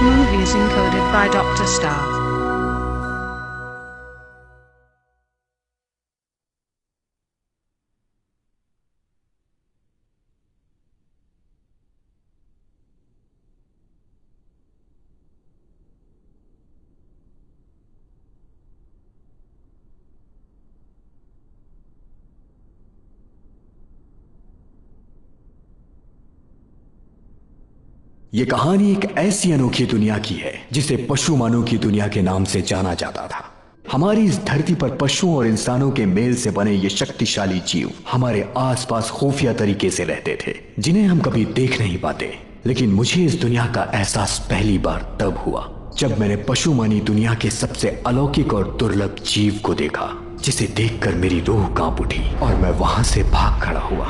Movies encoded by Dr. Star. ये कहानी एक ऐसी अनोखी दुनिया की है जिसे पशु मानव की दुनिया के नाम से जाना जाता था। हमारी इस धरती पर पशुओं और इंसानों के मेल से बने ये शक्तिशाली जीव हमारे आसपास खुफिया तरीके से रहते थे, जिन्हें हम कभी देख नहीं पाते। लेकिन मुझे इस दुनिया का एहसास पहली बार तब हुआ जब मैंने पशु मानी दुनिया के सबसे अलौकिक और दुर्लभ जीव को देखा, जिसे देखकर मेरी रूह कांप उठी और मैं वहां से भाग खड़ा हुआ।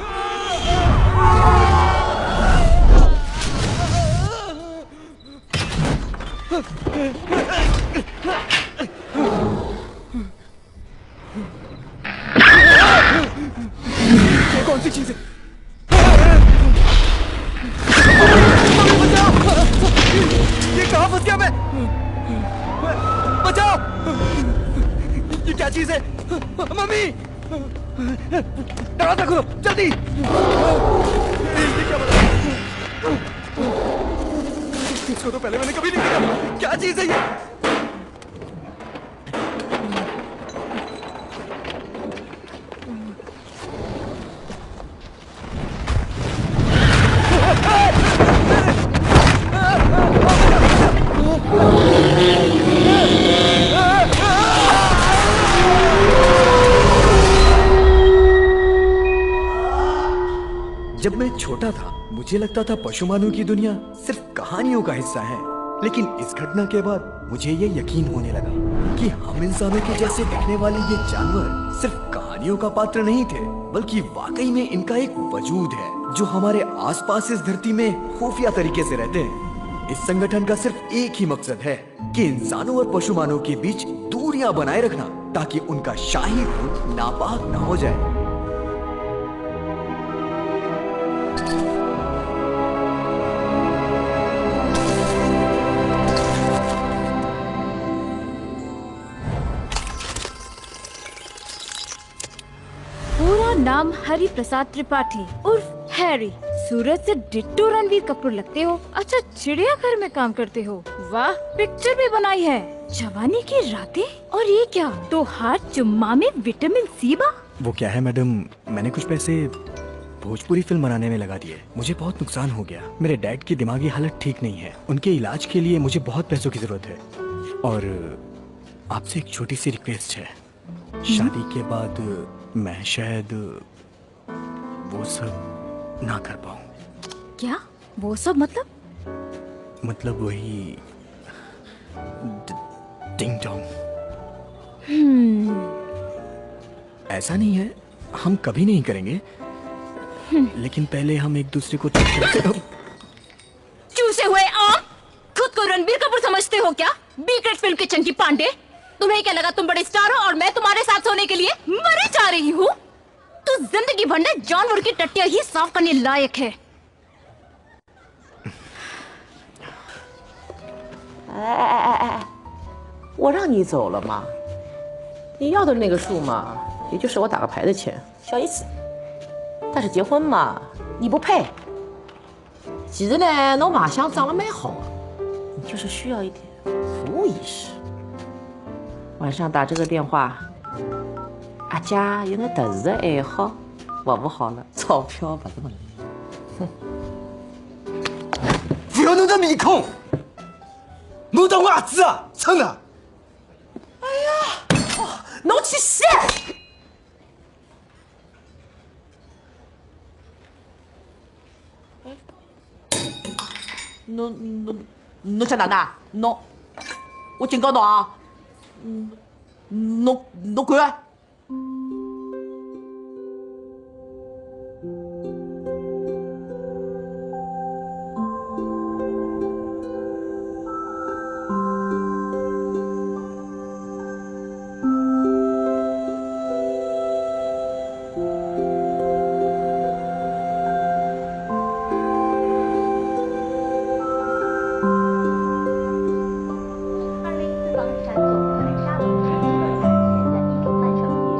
ये कौन सी चीज है? ये कहां फंस गया मैं? बचाओ! ये क्या चीज है? मम्मी! दरवाजा खोलो जल्दी! ये क्या बता? इसको तो पहले मैंने कभी नहीं देखा। क्या चीज है ये? जब मैं छोटा था मुझे लगता था पशु मानव की दुनिया सिर्फ कहानियों का हिस्सा है, लेकिन इस घटना के बाद मुझे ये यकीन होने लगा कि हम इंसानों के जैसे दिखने वाले ये जानवर सिर्फ कहानियों का पात्र नहीं थे, बल्कि वाकई में इनका एक वजूद है जो हमारे आसपास इस धरती में खुफिया तरीके से रहते हैं। इस संगठन का सिर्फ एक ही मकसद है कि इंसानों और पशु मानव के बीच दूरियां बनाए रखना, ताकि उनका शाही खून नापाक न हो जाए। नाम हरि प्रसाद त्रिपाठी उर्फ हैरी। सूरत से डिट्टो रणवीर कपूर लगते हो। अच्छा, चिड़ियाघर में काम करते हो। वाह, पिक्चर भी बनाई है। जवानी की रातें। और ये क्या, 2 हाथ चुम्मा में विटामिन सी बा। वो क्या है मैडम, मैंने कुछ पैसे भोजपुरी फिल्म बनाने में लगा दिए। मुझे बहुत नुकसान हो गया। मेरे डैड की दिमागी हालत ठीक नहीं है। उनके इलाज के लिए मुझे बहुत पैसों की जरूरत है। और आपसे एक छोटी सी रिक्वेस्ट है, शादी के बाद मैं शायद वो सब ना कर पाऊं। क्या वो सब मतलब? मतलब वही टिंग टोंग। ऐसा नहीं है, हम कभी नहीं करेंगे, लेकिन पहले हम एक दूसरे को चूसे हुए आम, खुद को रणबीर कपूर समझते हो क्या? बी ग्रेड फिल्म के चंकी पांडे। तुम्हें क्या लगा तुम बड़े स्टार हो और मैं तुम्हारे साथ सोने के लिए मरे जा रही हूँ? तू जिंदगी भर ने जानवर की टट्टियां ही साफ करने लायक है।我让你走了嘛，你要的那个数嘛，也就是我打个牌的钱，小意思。但是结婚嘛，你不配。其实呢，侬马相长得蛮好的，你就是需要一点服务意识。晚上打这个电话，阿家有眼特殊的爱好，服务好了，钞票不是问题。不要弄这面孔，侬当我儿子啊？真的？哎呀，侬去洗！侬想哪能？侬，我警告侬啊！侬滚！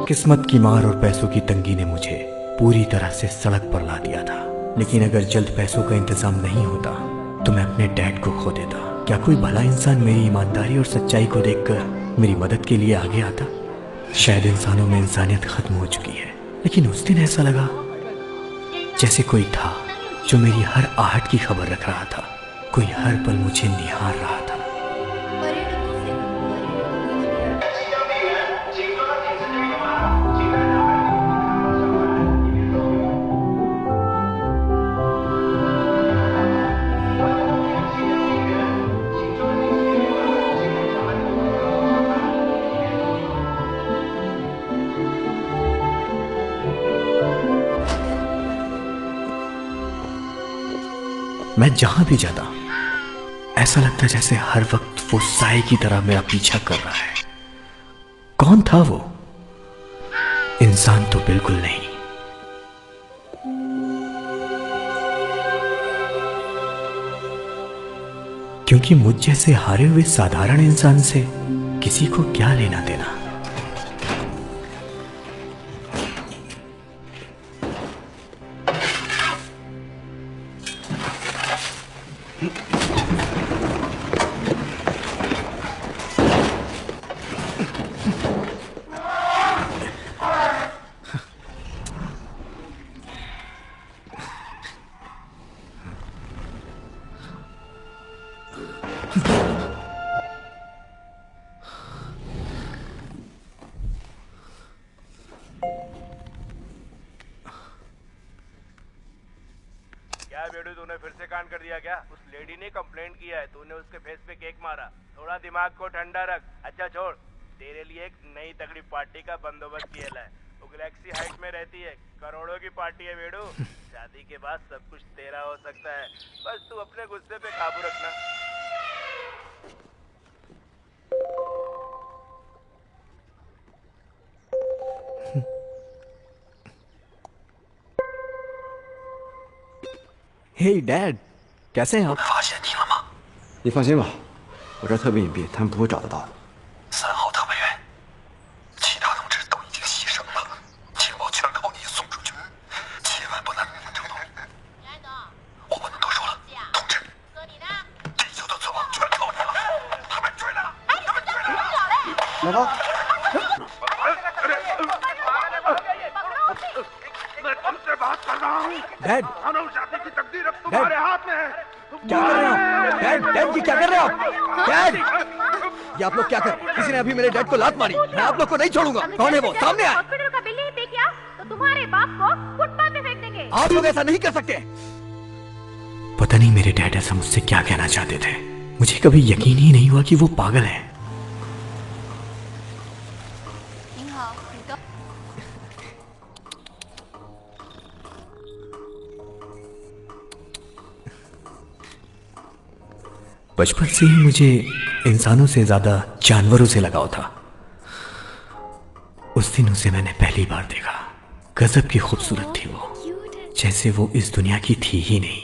किस्मत की मार और पैसों की तंगी ने मुझे पूरी तरह से सड़क पर ला दिया था। लेकिन अगर जल्द पैसों का इंतजाम नहीं होता तो मैं अपने डैड को खो देता। क्या कोई भला इंसान मेरी ईमानदारी और सच्चाई को देखकर मेरी मदद के लिए आगे आता? शायद इंसानों में इंसानियत खत्म हो चुकी है, लेकिन उस दिन ऐसा लगा जैसे कोई था जो मेरी हर आहट की खबर रख रहा था, कोई हर पल मुझे निहार रहा था। मैं जहां भी जाता ऐसा लगता जैसे हर वक्त वो साए की तरह मेरा पीछा कर रहा है। कौन था वो? इंसान तो बिल्कुल नहीं। क्योंकि मुझ जैसे हारे हुए साधारण इंसान से किसी को क्या लेना देना। क्या बेडू, तूने फिर से कांड कर दिया क्या? उस लेडी ने कंप्लेंट किया है, तूने उसके फेस पे केक मारा। थोड़ा दिमाग को ठंडा रख। अच्छा छोड़, तेरे लिए एक नई तगड़ी पार्टी का बंदोबस्त किया है। वो गैलेक्सी हाइट में रहती है, करोड़ों की पार्टी है बेडू। शादी के बाद सब कुछ तेरा हो सकता है, बस तू अपने गुस्से पे काबू रखना। हे डैड, कैसे हैं आप? 发现你了吗？你放心吧，我这儿特别隐蔽，他们不会找得到的。 3号特派员，其他同志都已经牺牲了，情报全靠你送出去，千万不能冲动。我不能多说了，同志，地球的存亡全靠你了，他们追来了，他们追来了！老婆， मैं तुमसे बात कर रहा हूँ। डैड, मानव जाति की तकदीर अब तुम्हारे हाथ में है। क्या कर रहे हो? डैड, डैड, ये क्या कर रहे हो आप? डैड, ये आप लोग क्या कर? किसी ने अभी मेरे डैड को लात मारी। मैं आप लोग को नहीं छोड़ूंगा। कौन है वो? सामने आए। हॉस्पिटल का बिल नहीं पे किया तो तुम्हारे बाप को फुटपाथ पे फेंक देंगे। आप लोग ऐसा नहीं कर सकते। पता नहीं मेरे डैड ऐसा मुझसे क्या कहना चाहते थे। मुझे कभी यकीन ही नहीं हुआ कि वो पागल है। बचपन से ही मुझे इंसानों से ज्यादा जानवरों से लगाव था। उस दिन उसे मैंने पहली बार देखा। गजब की खूबसूरत थी वो, जैसे वो इस दुनिया की थी ही नहीं,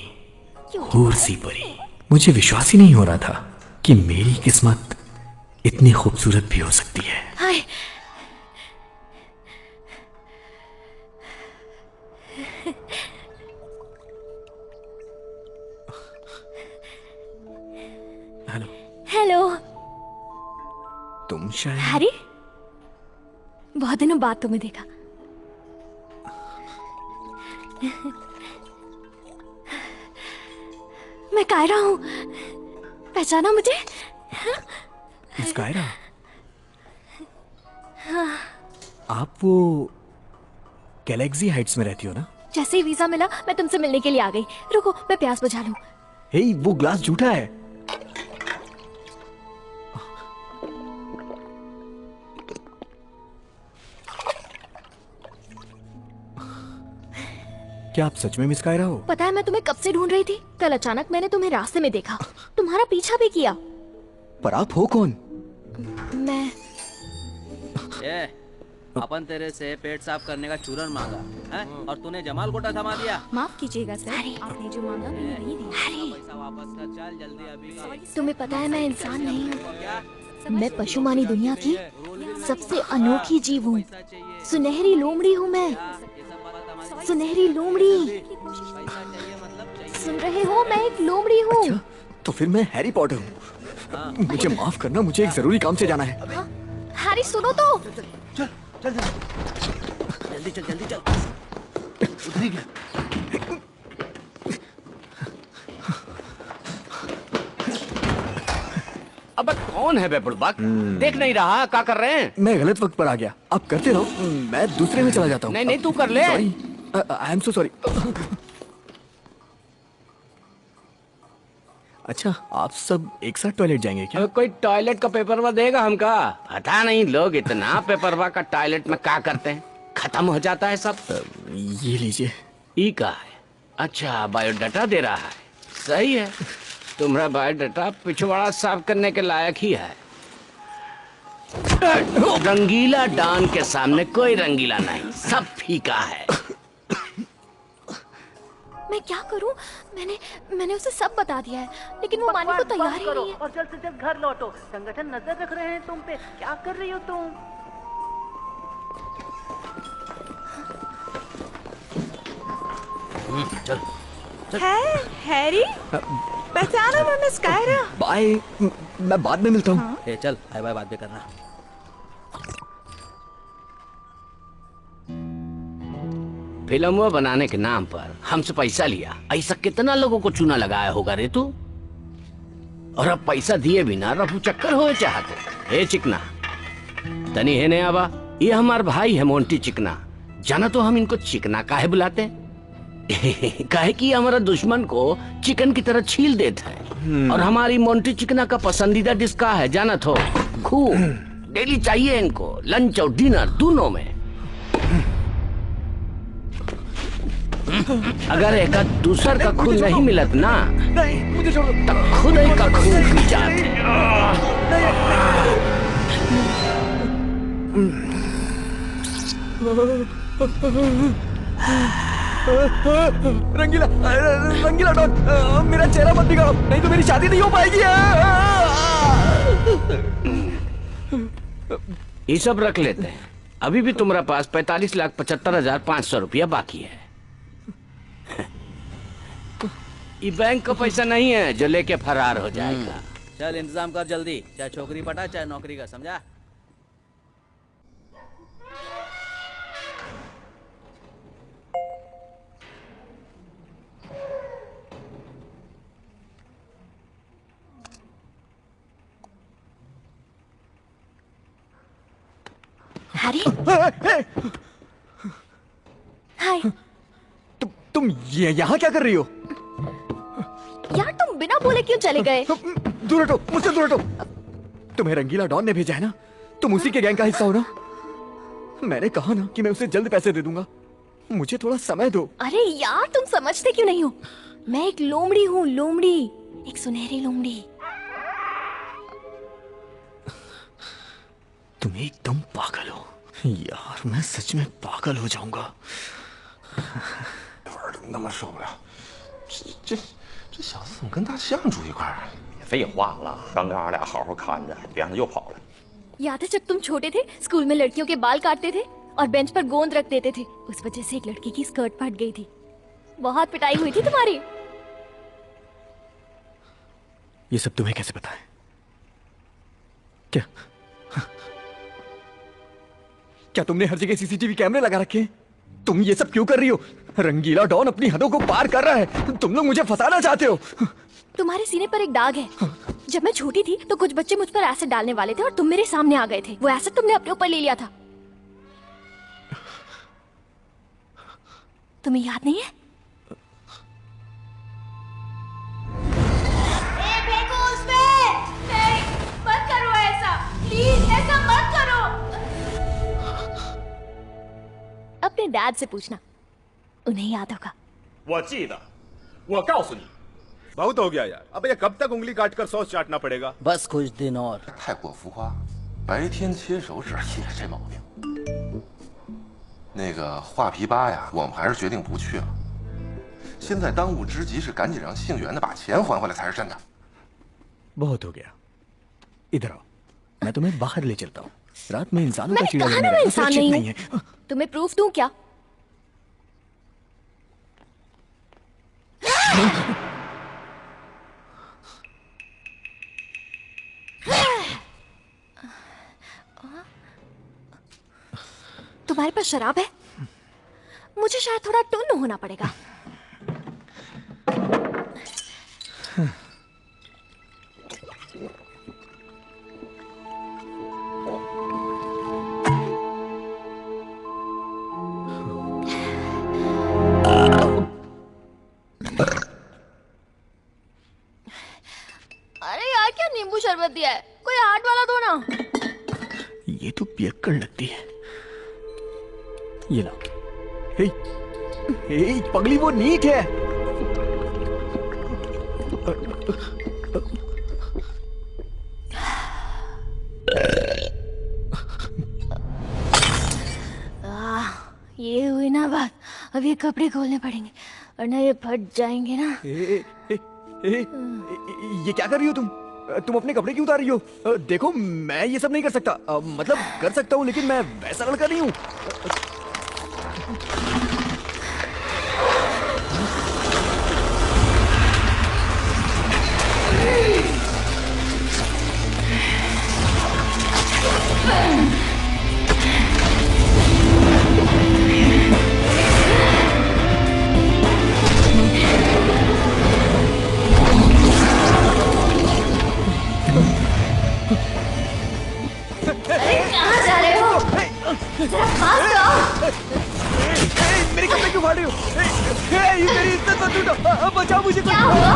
हूर सी परी। मुझे विश्वास ही नहीं हो रहा था कि मेरी किस्मत इतनी खूबसूरत भी हो सकती है। हाय, हेलो। हेलो। तुम शायद हैरी, बहुत दिनों बाद तुम्हें देखा। मैं कायरा हूँ, पहचाना मुझे? मिस कायरा, आप वो गैलेक्सी हाइट्स में रहती हो ना? जैसे ही वीजा मिला मैं तुमसे मिलने के लिए आ गई। रुको, मैं प्यास बुझा लूं। हे, वो ग्लास झूठा है। क्या आप सच में मिस कायरा हो? पता है मैं तुम्हें कब से ढूंढ रही थी। कल अचानक मैंने तुम्हें रास्ते में देखा, तुम्हारा पीछा भी किया। पर आप हो कौन? मैं अपन तेरे से पेट साफ करने का चूरन मांगा है और तूने जमाल गोटा थमा दिया। माफ कीजिएगा सर, आपने जो मांगा मैंने वही दिया। पैसा वापस कर, चल जल्दी अभी। तुम्हें पता है मैं इंसान नहीं हूँ, मैं पशुमानी दुनिया की सबसे अनोखी जीव हूँ। सुनहरी लोमड़ी हूँ मैं, सुनहरी लोमड़ी। सुन रहे हो, मैं एक लोमड़ी हूँ। अच्छा, तो फिर मैं हैरी पॉटर हूँ। मुझे माफ करना, मुझे एक जरूरी काम से जाना है। हाँ? हैरी सुनो तो। चल चल चल जल्दी चल जल्दी चल। उधर ही गया। अब कौन है बेबुड़बक? देख नहीं रहा क्या कर रहे हैं? मैं गलत वक्त पर आ गया। आप करते रहो, मैं दूसरे में चला जाता हूँ। नहीं नहीं तू कर ले। Sorry, I am so sorry. अच्छा, आप सब एक साथ टॉयलेट जाएंगे क्या? कोई टॉयलेट का पेपरवा देगा हमका? पता नहीं लोग इतना पेपरवा का टॉयलेट में क्या करते हैं, खत्म हो जाता है सब। ये लीजिए। ई का है? अच्छा, बायोडाटा दे रहा है। सही है, तुम्हारा बायोडाटा पिछवाड़ा साफ करने के लायक ही है। रंगीला डॉन के सामने कोई रंगीला नहीं, सब फीका है। मैं क्या करूं? मैंने उसे सब बता दिया है, लेकिन वो मानने को तैयार ही नहीं है। और जल्द से जल्द घर लौटो। संगठन नजर रख रहे हैं तुम पे। क्या कर रही हो तुम? चल हैरी, पहचाना मैं मिस कायरा। बाय, मैं बाद में मिलता हूँ। ए चल, बाय बाय, बाद में करना। फिल्म बनाने के नाम पर हमसे पैसा लिया, ऐसा कितना लोगों को चूना लगाया होगा रे तू। और अब पैसा दिए बिना रफू चक्कर हो चाहते। ए चिकना, तनी है ने आवा, ये हमार भाई है मोंटी चिकना। जाना तो हम इनको चिकना काहे बुलाते हैं? काहे कि हमारा दुश्मन को चिकन की तरह छील देता है। और हमारी मोंटी चिकना का पसंदीदा डिश का है जाना तो? खून। डेली चाहिए इनको, लंच और डिनर दोनों में। अगर एक दूसर का खून नहीं मिलत ना, नहीं, मुझे छोड़ो। तब खुद एक का खून पी जाते। रंगीला डॉन, मेरा चेहरा मत बिगाड़ो, नहीं तो मेरी शादी नहीं हो पाएगी। ये सब रख लेते हैं। अभी भी तुम्हारा पास 45,75,500 रुपया बाकी है। ये बैंक का पैसा नहीं है जो लेके फरार हो जाएगा। चल इंतजाम कर जल्दी, चाहे छोकरी पटा चाहे नौकरी का, समझा? हैरी, हाय। तुम यहाँ क्या कर रही हो? यार तुम बिना बोले क्यों चले गए? दूर हटो, मुझसे दूर हटो। तुम्हें रंगीला डॉन ने भेजा है ना, तुम उसी के गैंग का हिस्सा हो ना। मैंने कहा ना कि मैं उसे जल्द पैसे दे दूंगा, मुझे थोड़ा समय दो। अरे यार तुम समझते क्यों नहीं हो? मैं एक लोमड़ी हूँ, लोमड़ी, एक सुनहरी लोमड़ी। तुम एकदम पागल हो यार, मैं सच में पागल हो जाऊंगा। 那么受不了，这小子怎么跟大象住一块儿？废话了，刚跟俺俩好好看着，别让他又跑了。 याद है जब तुम छोटे थे, स्कूल में लड़कियों के बाल काटते थे और बेंच पर गोंद रख देते थे, उस वजह से एक लड़की की स्कर्ट फट गई थी। बहुत पिटाई हुई थी तुम्हारी। ये सब तुम्हें कैसे पता है? क्या क्या तुमने हर जगह सीसीटीवी कैमरे लगा रखे हैं? तुम ये सब क्यों कर रही हो? रंगीला डॉन अपनी हदों को पार कर रहा है, तुम लोग मुझे फंसाना चाहते हो। तुम्हारे सीने पर एक दाग है। जब मैं छोटी थी तो कुछ बच्चे मुझ पर एसिड डालने वाले थे और तुम मेरे सामने आ गए थे। वो एसिड तुमने अपने ऊपर ले लिया था। तुम्हें याद नहीं है? फेंको उसमें। नहीं, मत करो ऐसा, प्लीज ऐसा मत करो। अपने डैड से पूछना, उन्हें याद होगा। 我记得，我告诉你， बहुत हो गया यार। अब ये कब तक उंगली काटकर सॉस चाटना पड़ेगा? बस कुछ दिन और। 太过浮夸，白天切手指也这毛病。那个画皮吧呀，我们还是决定不去了。现在当务之急是赶紧让姓袁的把钱还回来才是真的。 बहुत हो गया, इधर आओ, मैं तुम्हें बाहर ले चलता हूँ। रात में इंसानों का मैंने चिड़िया कहा घर ना में मैं रहना इंसान सुरक्षित नहीं नहीं हूँ। है। तुम्हें प्रूफ दूं क्या? तुम्हारे पास शराब है? मुझे शायद थोड़ा टुन्न होना पड़ेगा। अरे यार, क्या नींबू शरबत दिया है? कोई हार्ट वाला दो ना। ये तो पियक्कड़ लगती है। ये लो। हे, हे, पगली वो नीट है। ये हुई ना बात। अब ये कपड़े खोलने पड़ेंगे वरना ये फट जाएंगे ना। ये क्या कर रही हो तुम? तुम अपने कपड़े क्यों उतार रही हो? देखो मैं ये सब नहीं कर सकता। मतलब कर सकता हूँ लेकिन मैं वैसा लड़का नहीं हूँ। कहाँ जा रहे हो? जरा पास तो आओ। मेरे कपड़े क्यों फाड़ रही हो? ये मेरी इज्जत मत लूटो। बचाओ मुझे। क्या हुआ?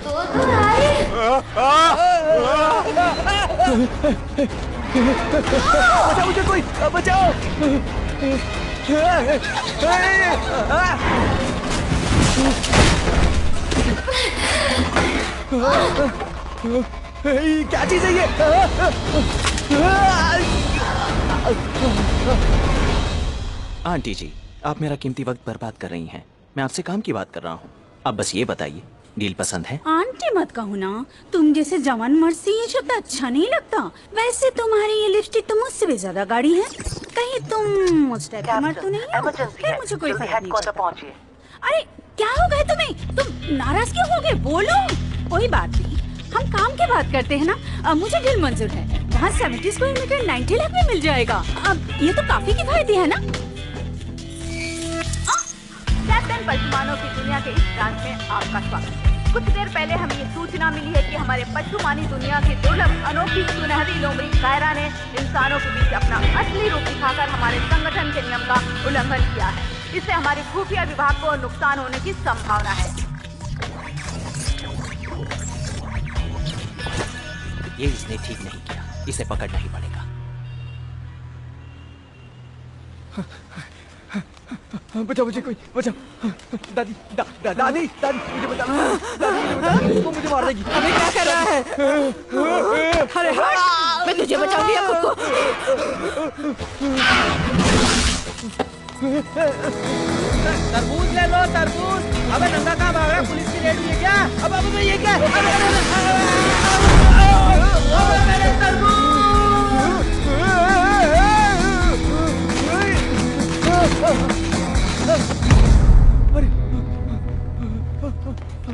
तो बचाओ मुझे, कोई बचाओ। क्या चीज है ये? आंटी जी, आप मेरा कीमती वक्त बर्बाद कर रही हैं। मैं आपसे काम की बात कर रहा हूँ। अब बस ये बताइए, डील पसंद है? आंटी मत कहो ना। तुम जैसे जवान मर्द से ये शब्द अच्छा नहीं लगता। वैसे तुम्हारी ये लिपस्टिक तो मुझसे भी ज्यादा गाढ़ी है। कहीं तुम उस टाइप का मर्द तो नहीं हो? फिर मुझे कोई फर्क नहीं पड़ता। अरे क्या हो गया तुम्हें? तुम नाराज क्यों हो गए? बोलो। कोई बात नहीं, हम काम की बात करते हैं ना। मुझे डील मंजूर है। वहाँ 70 स्क्वायर मीटर 90 लाख में मिल जाएगा। अब ये तो काफी किफायती है ना। कैप्टन पशुमानों की दुनिया के इस ब्रांच में आपका स्वागत है। कुछ देर पहले हमें ये सूचना मिली है कि हमारे पशुमानी दुनिया की दुर्लभ अनोखी सुनहरी लोमड़ी कायरा ने इंसानों के बीच अपना असली रूप दिखाकर हमारे संगठन के नियम का उल्लंघन किया है। इससे हमारी खुफिया विभाग को नुकसान होने की संभावना है। ये इसने ठीक नहीं किया, इसे पकड़ना ही पड़ेगा। बचाओ मुझे, कोई बचाओ। दादी दादी मुझे बचाओ। दादी मुझे बचाओ, वो मुझे मार देगी। अबे क्या कर रहा है? अरे हट, मैं तुझे बचाऊंगी अब खुद को। तरबूज ले लो, तरबूज। अबे नंगा कहाँ भाग रहा है? पुलिस की रेड हुई है क्या? अब ये क्या? अबे मेरे तरबूज!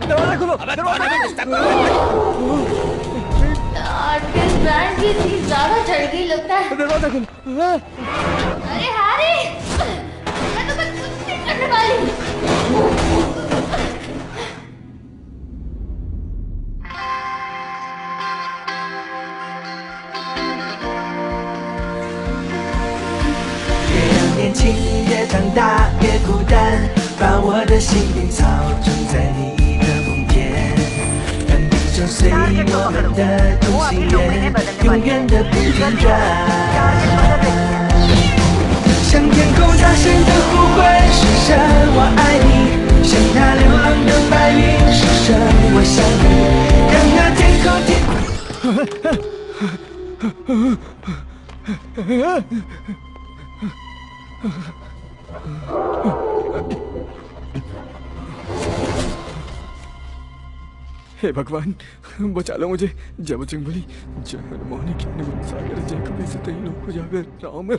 दरवाजा खोलो। किस ब्रांड की चीज ज्यादा चढ़ गई लगता है। दरवाजा खोलो। अरे हैरी, मैं तुम्हें कुछ नहीं करने वाली।年轻越长大越孤单，把我的心灵操纵在你的梦间，但你就随我们的同心圆，永远的不停转。向天空大声的呼唤，是神我爱你，像那流浪的白云，是神我想你，让那天空 हे भगवान बचा लो मुझे। जय बजरंगबली, जय हनुमान ज्ञान गुण सागर, जय कपि सतहि लोक उजागर, राम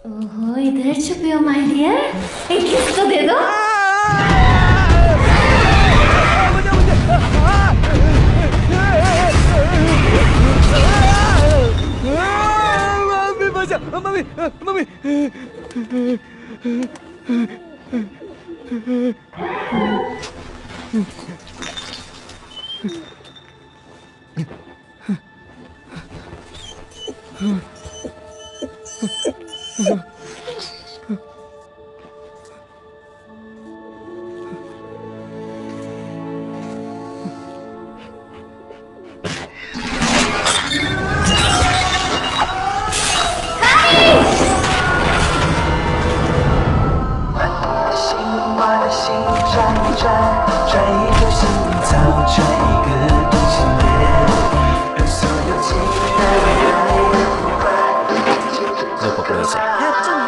ओहो, इधर छुपे हो माय डियर, एक किस तो दे दो। मम्मी मम्मी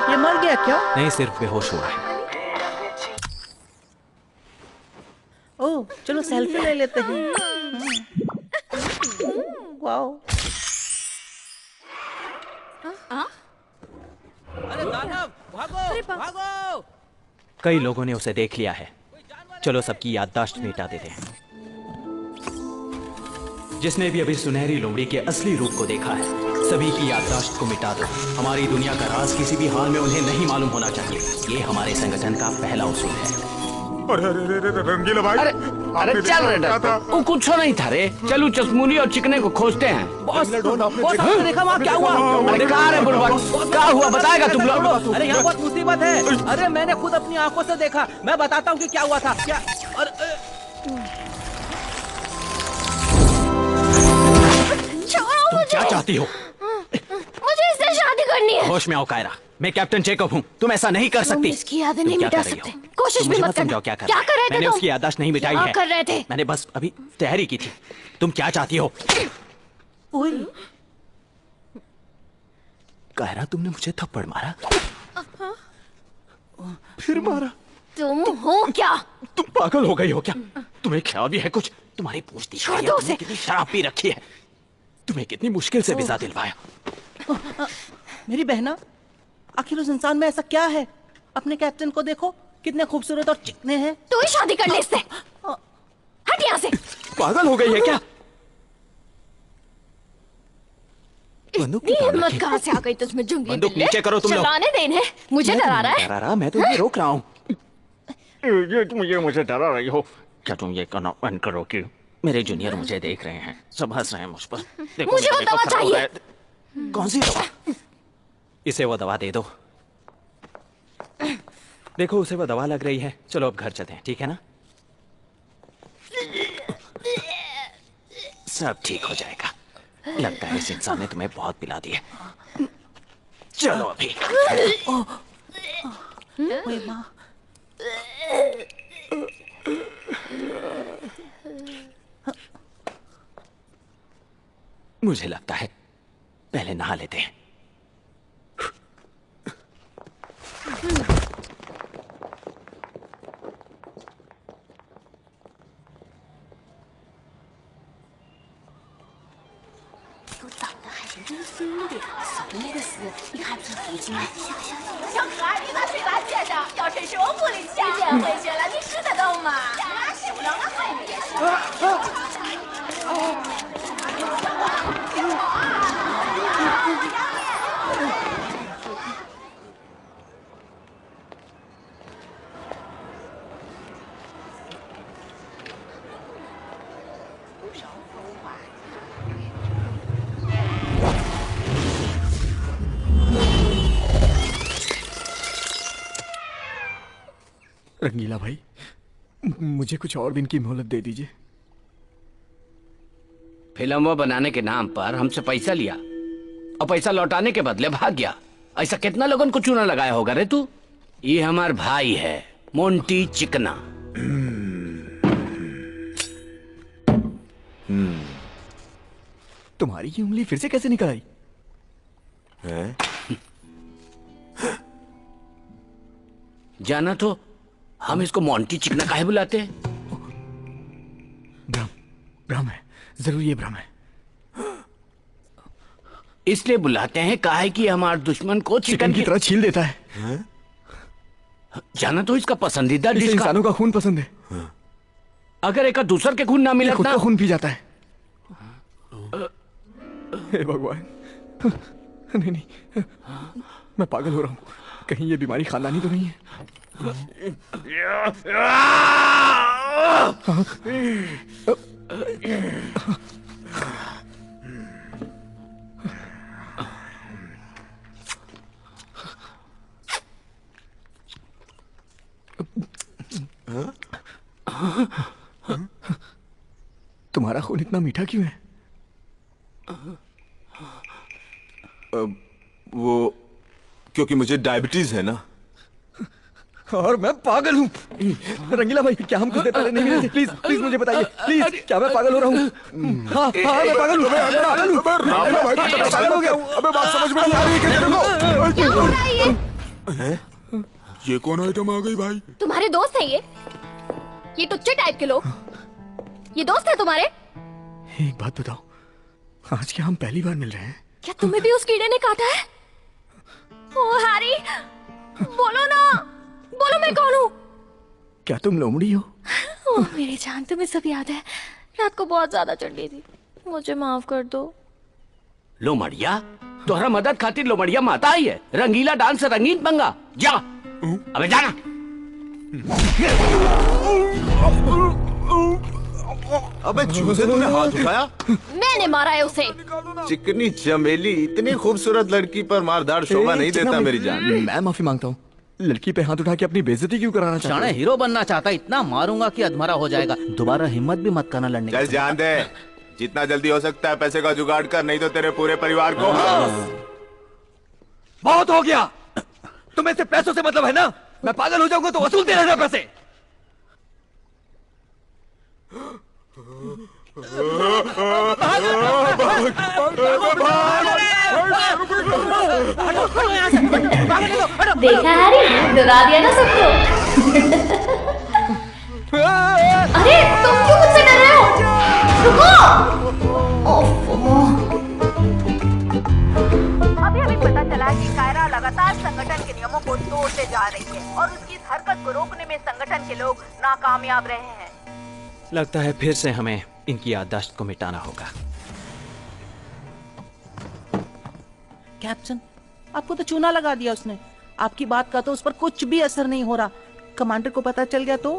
ये मर गया क्या? नहीं, सिर्फ बेहोश हुआ है। ओह, चलो सेल्फी ले लेते हैं। वाओ। अरे दानव, भागो, भागो। कई लोगों ने उसे देख लिया है। चलो सबकी याददाश्त मिटा देते हैं। जिसने भी अभी सुनहरी लोमड़ी के असली रूप को देखा है, सभी की याददाश्त को मिटा दो। हमारी दुनिया का राज किसी भी हाल में उन्हें नहीं मालूम होना चाहिए। ये हमारे संगठन का पहला उसूल है। अरे रंगीला भाई, अरे चल रे, वो कुछ नहीं था रे। चलो चश्मूली और चिकने को खोजते हैं। बॉस, आपने देखा वहाँ क्या हुआ? अरे कहाँ रे बुढ़वा, क्या हुआ बताएगा तुम लोग? अरे यहाँ बहुत मुसीबत है। अरे मैंने खुद अपनी आंखों से देखा। मैं बताता हूँ कि क्या हुआ था। क्या? तुम क्या चाहती हो? मुझे इससे शादी करनी है। होश में आओ कायरा, मैं कैप्टन जेकब हूँ। तुम ऐसा नहीं कर सकती। इसकी यादें नहीं मिटा सकते। कोशिश भी मत करना। क्या कर रहे थे? मैंने उसकी याददाश्त नहीं मिटाई है। कर रहे थे? मैंने बस अभी तैयारी की थी। तुम क्या चाहती हो? कायरा, तुमने मुझे थप्पड़ मारा, फिर मारा। तुम हो क्या? तुम पागल हो गई हो क्या? तुम्हें ख्याल भी है कुछ? तुम्हारी पूछती कितनी शराब पी रखी है। तुम्हें कितनी मुश्किल से वीजा दिलवाया। मेरी बहना, आखिर उस इंसान में ऐसा क्या है? अपने कैप्टन को देखो, कितने खूबसूरत और चिकने हैं। तू ही शादी कर ले इससे। हट यहाँ से। पागल हो गई है क्या? हिम्मत कहाँ से आ गई तुझमें? जंगली बंदूक नीचे करो तुम लोग। चलाने देने मुझे डरा रहा है। डरा रहा? मैं तुम्हें रोक रहा हूँ। मुझे डरा रही हो क्या? तुम ये करना बंद करो कि मेरे जूनियर मुझे देख रहे हैं, सब हंस रहे हैं मुझ पर। मुझे वो दवा चाहिए। कौन सी दवा? इसे वो दवा दे दो। देखो उसे वो दवा लग रही है। चलो अब घर चलते हैं, ठीक है ना? सब ठीक हो जाएगा। लगता है इस इंसान ने तुम्हें बहुत पिला दिया। चलो अभी। माँ, मुझे लगता है पहले नहा लेते हैं।小可爱，你把嘴巴撅着，要真是我不理解，你回去了，你使得动吗？俺使不了，俺还没使。रंगीला भाई, मुझे कुछ और दिन की मोहलत दे दीजिए। फिल्म बनाने के नाम पर हमसे पैसा लिया और पैसा लौटाने के बदले भाग गया। ऐसा कितना लोगों को चूना लगाया होगा रे तू? ये हमार भाई है मोंटी चिकना। तुम्हारी ये उंगली फिर से कैसे निकल आई? जाना तो हम इसको मोंटी चिकना काहे बुलाते हैं? भ्रम है, जरूर ये भ्रम है। इसलिए बुलाते हैं काहे कि हमारे दुश्मन को चिकन की तरह छील देता है। जाना तो इसका पसंदीदा डिश इंसानों का खून पसंद है। अगर एक दूसर के खून ना मिले खुद का खून पी जाता है। हे भगवान, नहीं नहीं, मैं पागल हो रहा हूँ। कहीं ये बीमारी खानदानी तो नहीं है? तुम्हारा खून इतना मीठा क्यों है? वो क्योंकि मुझे डायबिटीज है ना। और मैं पागल हूँ। रंगीला भाई, क्या हम कुछ देर पहले नहीं मिले थे? प्लीज प्लीज मुझे बताइए, प्लीज, क्या मैं पागल हो रहा हूँ? हाँ हाँ, मैं पागल हूँ, पागल हूँ, पागल हो गया हूँ। अबे बात समझ में नहीं आ रही है क्या हो रहा है ये? ये कौन आइटम आ गई भाई? तुम्हारे दोस्त हैं ये टुच्चे टाइप के लोग। ये दोस्त है तुम्हारे? एक बात बताओ, आज क्या हम पहली बार मिल रहे हैं? क्या तुम्हें भी उस कीड़े ने काटा है? ओ हैरी, बोलो ना, बोलो मैं कौन हूँ? क्या तुम लोमड़ी हो? ओह मेरी जान, तुम्हें सब याद है। रात को बहुत ज्यादा चढ़ी थी, मुझे माफ कर दो। लोमड़िया? तोहरा मदद खातिर लोमड़िया माता आई है। रंगीला डांस से रंगीन पंगा। जा, अबे जाना। अबे चूजे, तूने हाथ उठाया? मैंने मारा है उसे। चिकनी चमेली, इतनी खूबसूरत लड़की पर मारधाड़ शोभा नहीं देता मेरी जान। मैं माफी मांगता हूँ। लड़की पे हाथ उठा के अपनी बेइज्जती क्यों कराना चाहता शाणे हीरो बनना चाहता, इतना मारूंगा कि अधमरा हो जाएगा। दोबारा हिम्मत भी मत करना लड़ने की। चल जान दे, जितना जल्दी हो सकता है पैसे का जुगाड़ कर, नहीं तो तेरे पूरे परिवार को। बहुत हो गया। तुम्हें सिर्फ पैसों से मतलब है ना? मैं पागल हो जाऊंगा तो वसूलते रहना पैसे। देखा हैरी, डरा दिया ना सबको। अरे तुम क्यों मुझसे डर रहे हो? रुको। अभी हमें पता चला कि कायरा लगातार संगठन के नियमों को तोड़ते जा रही है और उसकी इस हरकत को रोकने में संगठन के लोग नाकामयाब रहे हैं। लगता है फिर से हमें इनकी याददाश्त को मिटाना होगा। कैप्टन, आपको तो चूना लगा दिया उसने। आपकी बात का तो उस पर कुछ भी असर नहीं हो रहा। कमांडर को पता चल गया तो?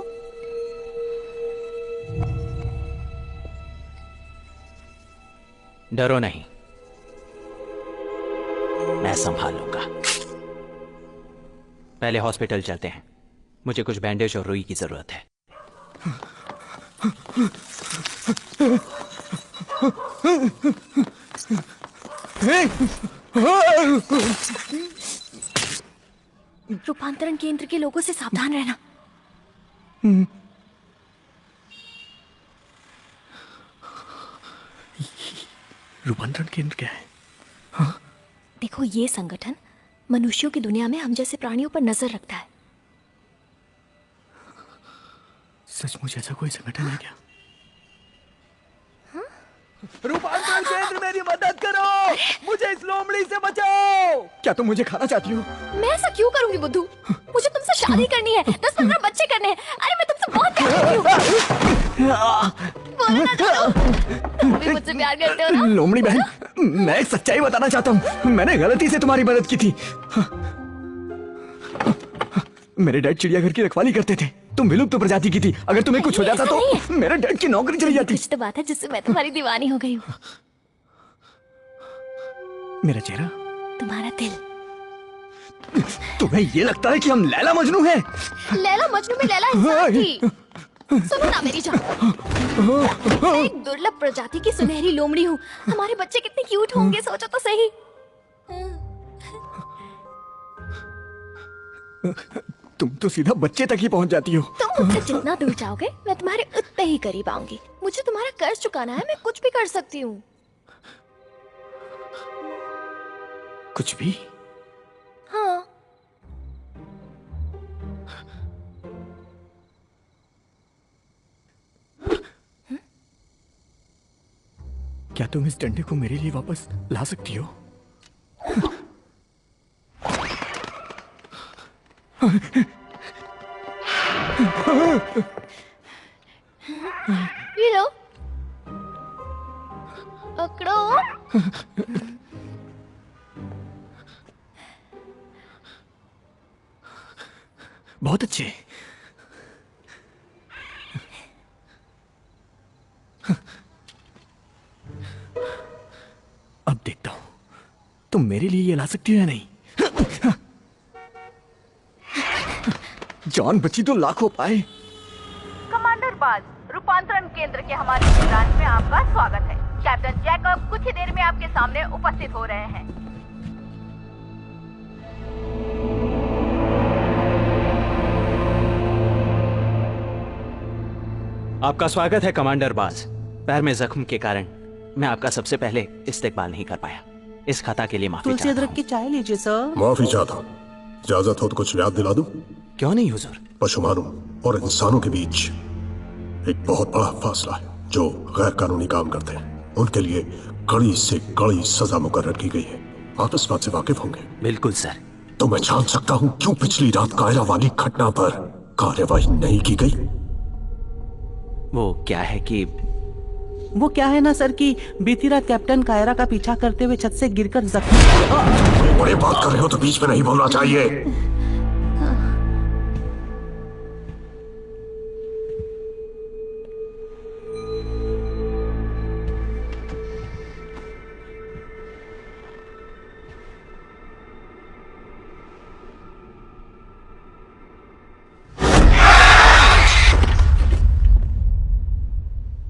डरो नहीं, मैं संभाल लूंगा। पहले हॉस्पिटल चलते हैं, मुझे कुछ बैंडेज और रुई की जरूरत है। रूपांतरण केंद्र के लोगों से सावधान रहना। रूपांतरण केंद्र क्या है? देखो, ये संगठन मनुष्यों की दुनिया में हम जैसे प्राणियों पर नजर रखता है। सचमुच ऐसा कोई संगठन है क्या? रूपांतरण केंद्र, मेरी मदद करो, मुझे इस लोमड़ी से बचाओ। क्या तुम मुझे खाना चाहती हो? मैं ऐसा क्यों करूंगी बुद्धू? मुझे तुमसे शादी करनी है, 10-15 बच्चे करने हैं। अरे मैं तुमसे बहुत प्यार करती हूँ। बोलो ना दोनों, तुम भी मुझसे प्यार करते हो ना? लोमड़ी बहन, मैं एक सच्चाई बताना चाहता हूँ। मैंने गलती से तुम्हारी मदद की थी। मेरे डैड चिड़ियाघर की रखवाली करते थे। तुम विलुप्त प्रजाति की थी। अगर तुम्हें कुछ हो जाता तो मेरे डैड की नौकरी चली जाती। कुछ तो बात है जिससे मैं तुम्हारी दीवानी हो गई हूँ। मेरा चेहरा, तुम्हारा दिल। तुम्हें ये लगता है कि हम लैला मजनू हैं? लैला मजनू में लैला इंसान थी। सुनो ना मेरी जान, मैं एक दुर्लभ प्रजाति की सुनहरी लोमड़ी हूँ। हमारे बच्चे कितने क्यूट होंगे, सोचो तो सही। तुम तो सीधा बच्चे तक ही पहुंच जाती हो। तुम मुझसे जितना दूर जाओगे मैं तुम्हारे उतने ही करीब आऊंगी। मुझे तुम्हारा कर्ज चुकाना है, मैं कुछ भी कर सकती हूँ। कुछ भी? हाँ। क्या तुम इस डंडे को मेरे लिए वापस ला सकती हो? ये लो, पकड़ो। बहुत अच्छे। अब देखता हूं तुम मेरे लिए ये ला सकती हो या नहीं। जान बची तो लाखों पाए। कमांडर बाज, रूपांतरण केंद्र के हमारे ब्रांच में आपका स्वागत है। कैप्टन जैकब कुछ ही देर में आपके सामने उपस्थित हो रहे हैं। आपका स्वागत है कमांडर बाज। पैर में जख्म के कारण मैं आपका सबसे पहले इस्तेकबाल नहीं कर पाया। इस खता के लिए माफी तुलसी अदरक की चाय लीजिए सर। माफी चाहता हूँ। इजाजत हो तो कुछ याद दिला दूं? क्यों नहीं हुजूर। पशुमानों और इंसानों के बीच एक बहुत बड़ा फासला है। जो गैर कानूनी काम करते हैं उनके लिए कड़ी से कड़ी सजा मुकर्रर की गई है। आप इस बात से वाकिफ होंगे? बिल्कुल सर। तो मैं जान सकता हूँ क्यों पिछली रात कायरा वाली घटना पर कार्यवाही नहीं की गई? वो क्या है ना सर कि बीती रात कैप्टन कायरा का पीछा करते हुए छत से गिरकर जख्मी। बड़े बात कर रहे हो तो बीच में नहीं बोलना चाहिए।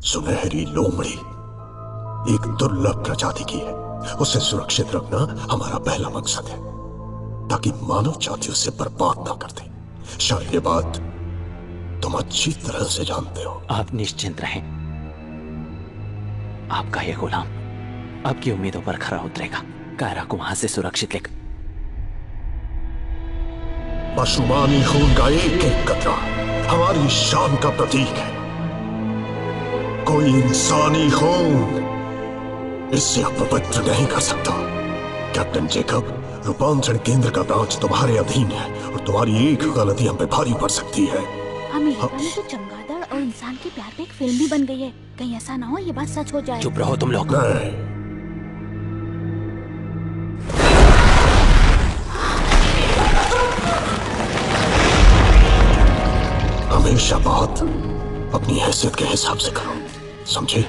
सुनहरी लोमड़ी एक दुर्लभ प्रजाति की है। उसे सुरक्षित रखना हमारा पहला मकसद है ताकि मानव जाति उसे बर्बाद ना कर दे। शायद ये बात तुम अच्छी तरह से जानते हो। आप निश्चिंत रहें। आपका ये गुलाम आपकी उम्मीदों पर खरा उतरेगा। कायरा को वहां से सुरक्षित लेकर। पशुमानी खून का एक एक कतरा हमारी शान का प्रतीक है। कोई इंसानी खून इससे अपवित्र नहीं कर सकता। कैप्टन जैकब, रूपांतरण केंद्र का ब्रांच तुम्हारे अधीन है और तुम्हारी एक गलती हम पे भारी पड़ सकती है। अमेरिका में तो चमगादड़ और इंसान के प्यार पे एक फिल्म भी बन गई है। कहीं ऐसा ना हो ये बात सच हो जाए। चुप रहो तुम लोग। हमेशा बात अपनी हैसियत के हिसाब से करो, समझे?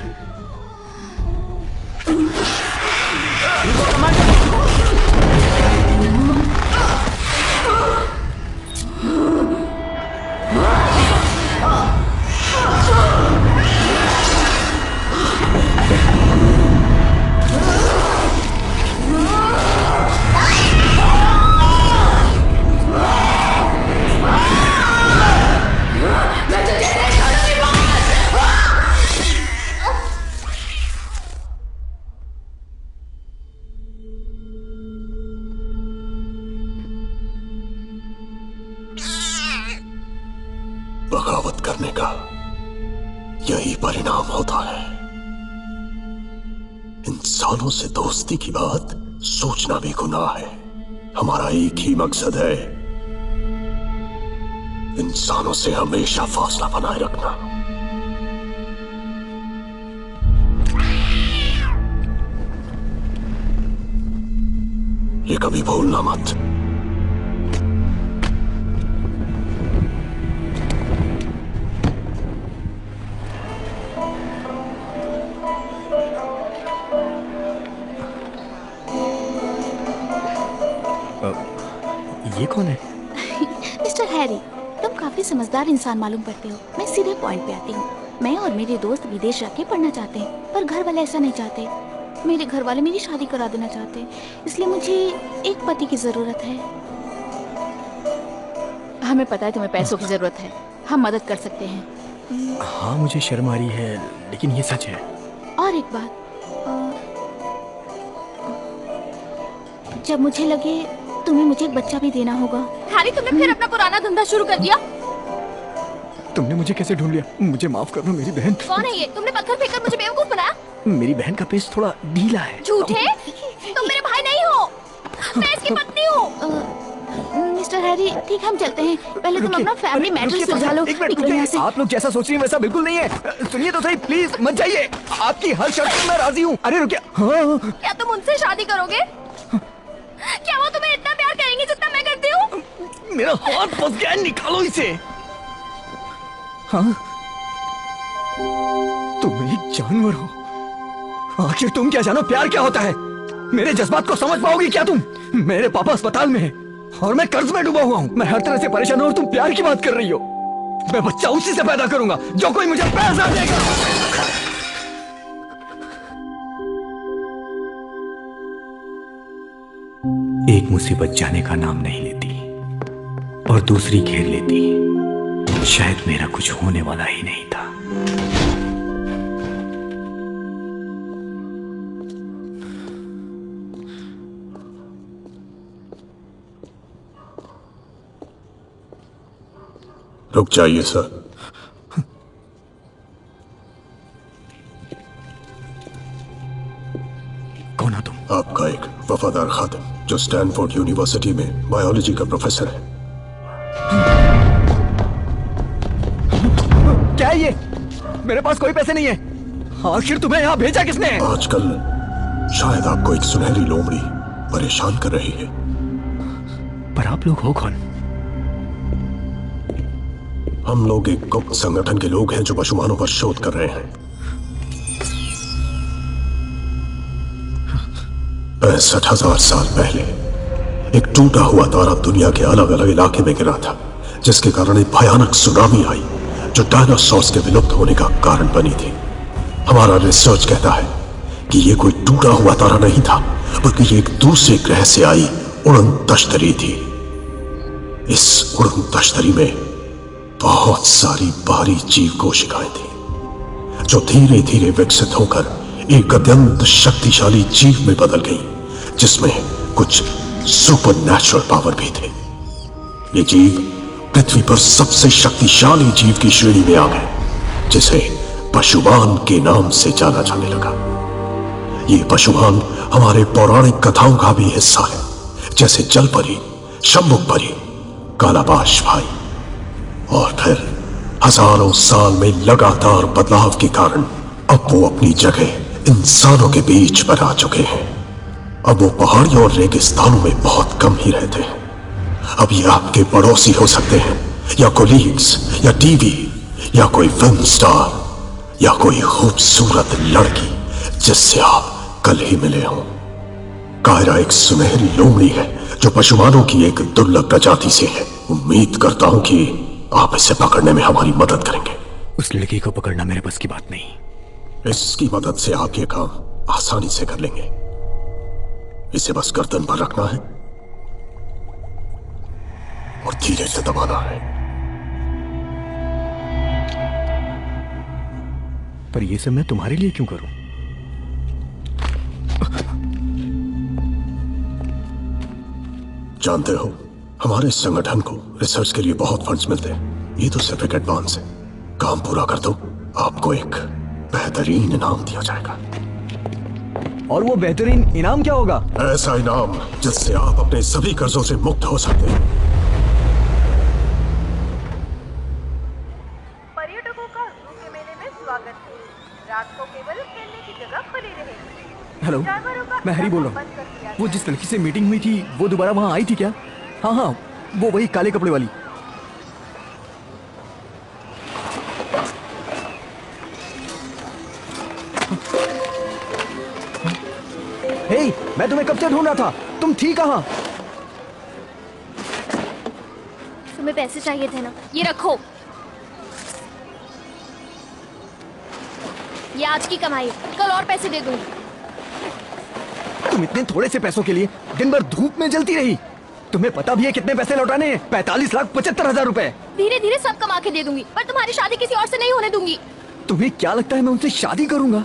बगावत करने का यही परिणाम होता है। इंसानों से दोस्ती की बात सोचना भी गुनाह है। हमारा एक ही मकसद है, इंसानों से हमेशा फासला बनाए रखना। ये कभी भूलना मत। ये कौन है? मिस्टर हैरी, तुम काफी समझदार इंसान मालूम पड़ते हो। मैं सीधे पॉइंट पे आती हूँ। मैं और मेरे दोस्त विदेश जाके पढ़ना चाहते हैं, पर घर वाले ऐसा नहीं चाहते। मेरे घर वाले मेरी शादी करा देना चाहते हैं, इसलिए मुझे एक पति की जरूरत है। हमें पता है तुम्हें पैसों की जरूरत है, हम मदद कर सकते हैं। हाँ, मुझे शर्म आ रही है, लेकिन ये सच है। और एक बात, जब मुझे लगे तुम्हें मुझे एक बच्चा भी देना होगा। हैरी, तुमने फिर अपना पुराना धंधा शुरू कर दिया। तुमने मुझे कैसे ढूंढ लिया? मुझे माफ करना मेरी बहन। कौन है ये? तुमने पत्थर फेंककर मुझे बेवकूफ बनाया। मेरी बहन का पेश थोड़ा ढीला है। झूठे, तुम मेरे भाई नहीं हो, मैं इसकी पत्नी हूँ। मिस्टर हैरी, ठीक है हम चलते हैं। पहले तुम अपना फैमिली मैटर सुलझा लो। निकलो यहाँ से। आप लोग जैसा सोच रही हैं वैसा बिल्कुल नहीं है। सुनिए तो सही, प्लीज मत जाइए। आपकी हर शर्त पर मैं राजी हूँ। अरे रुकिए। हाँ। क्या तुम उनसे शादी करोगे? क्या वो तुम्हें इतना प्यार करेंगे जितना मैं करती हूँ? मेरा हाथ फंस गया, निकालो इसे। हाँ, तुम एक जानवर हो। आखिर तुम क्या जानो प्यार क्या होता है? मेरे जज्बात को समझ पाओगी क्या तुम? मेरे पापा अस्पताल में हैं और मैं कर्ज में डूबा हुआ हूँ। मैं हर तरह से परेशान हूँ और तुम प्यार की बात कर रही हो। मैं बच्चा उसी से पैदा करूंगा जो कोई मुझे पैसा देगा। एक मुसीबत जाने का नाम नहीं लेती और दूसरी घेर लेती। शायद मेरा कुछ होने वाला ही नहीं था। रुक जाइए सर। कौन हो तुम? आपका एक वफादार खादिम जो स्टैनफोर्ड यूनिवर्सिटी में बायोलॉजी का प्रोफेसर है। क्या है ये? मेरे पास कोई पैसे नहीं है। आखिर तुम्हें यहाँ भेजा किसने? आजकल शायद आपको एक सुनहरी लोमड़ी परेशान कर रही है। पर आप लोग हो कौन? हम लोग एक गुप्त संगठन के लोग हैं जो पशुमानों पर शोध कर रहे हैं। 65,000 साल पहले एक टूटा हुआ तारा दुनिया के अलग अलग इलाके में गिरा था, जिसके कारण एक भयानक सुनामी आई जो डायनासोर्स के विलुप्त होने का कारण बनी थी। हमारा रिसर्च कहता है कि यह कोई टूटा हुआ तारा नहीं था, बल्कि ये एक दूसरे ग्रह से आई उड़न तश्तरी थी। इस उड़न तश्तरी में बहुत सारी बाहरी जीव कोशिकाएं थी जो धीरे धीरे विकसित होकर एक अत्यंत शक्तिशाली जीव में बदल गई, जिसमें कुछ सुपरनैचुरल पावर भी थे। ये जीव पृथ्वी पर सबसे शक्तिशाली जीव की श्रेणी में आ गए, जिसे पशुमान के नाम से जाना जाने लगा। ये पशुमान हमारे पौराणिक कथाओं का भी हिस्सा है, जैसे जलपरी, शंभुक परी, कालाबाश भाई। और फिर हजारों साल में लगातार बदलाव के कारण अब वो अपनी जगह इंसानों के बीच पर आ चुके हैं। अब वो पहाड़ियों और रेगिस्तानों में बहुत कम ही रहते हैं। अब ये आपके पड़ोसी हो सकते हैं, या कोलीग्स, या टीवी, या कोई फिल्म स्टार, या कोई खूबसूरत लड़की जिससे आप कल ही मिले हों। कायरा एक सुनहरी लोमड़ी है जो पशुमानों की एक दुर्लभ प्रजाति से है। उम्मीद करता हूं कि आप इसे पकड़ने में हमारी मदद करेंगे। उस लड़की को पकड़ना मेरे बस की बात नहीं। इसकी मदद से आप ये काम आसानी से कर लेंगे। इसे बस गर्दन पर रखना है और धीरे से दबाना है। पर ये सब मैं तुम्हारे लिए क्यों करूं? जानते हो, हमारे संगठन को रिसर्च के लिए बहुत फंड्स मिलते हैं। ये तो सिर्फ एक एडवांस है। काम पूरा कर दो, आपको एक बेहतरीन इनाम दिया जाएगा। और वो बेहतरीन इनाम क्या होगा? ऐसा इनाम जिससे आप अपने सभी कर्जों से मुक्त हो सकते हैं। पर्यटकों का जू के मेले में स्वागत है। रात को केवल खेलने की जगह खुली रहेगी। हेलो, मैं हरी बोल रहा हूँ। वो जिस लड़की से मीटिंग हुई थी वो दोबारा वहाँ आई थी क्या? हाँ हाँ, वो वही काले कपड़े वाली। हे, मैं तुम्हें कब से ढूंढ रहा था, तुम थी कहाँ? तुम्हें पैसे चाहिए थे ना, ये रखो। ये आज की कमाई, कल और पैसे दे दूंगी। तुम इतने थोड़े से पैसों के लिए दिन भर धूप में जलती रही। तुम्हें पता भी है कितने पैसे लौटाने हैं? 45,75,000 रुपए। धीरे धीरे सब कमा के दे दूंगी, पर तुम्हारी शादी किसी और से नहीं होने दूंगी। तुम्हें क्या लगता है मैं उनसे शादी करूंगा?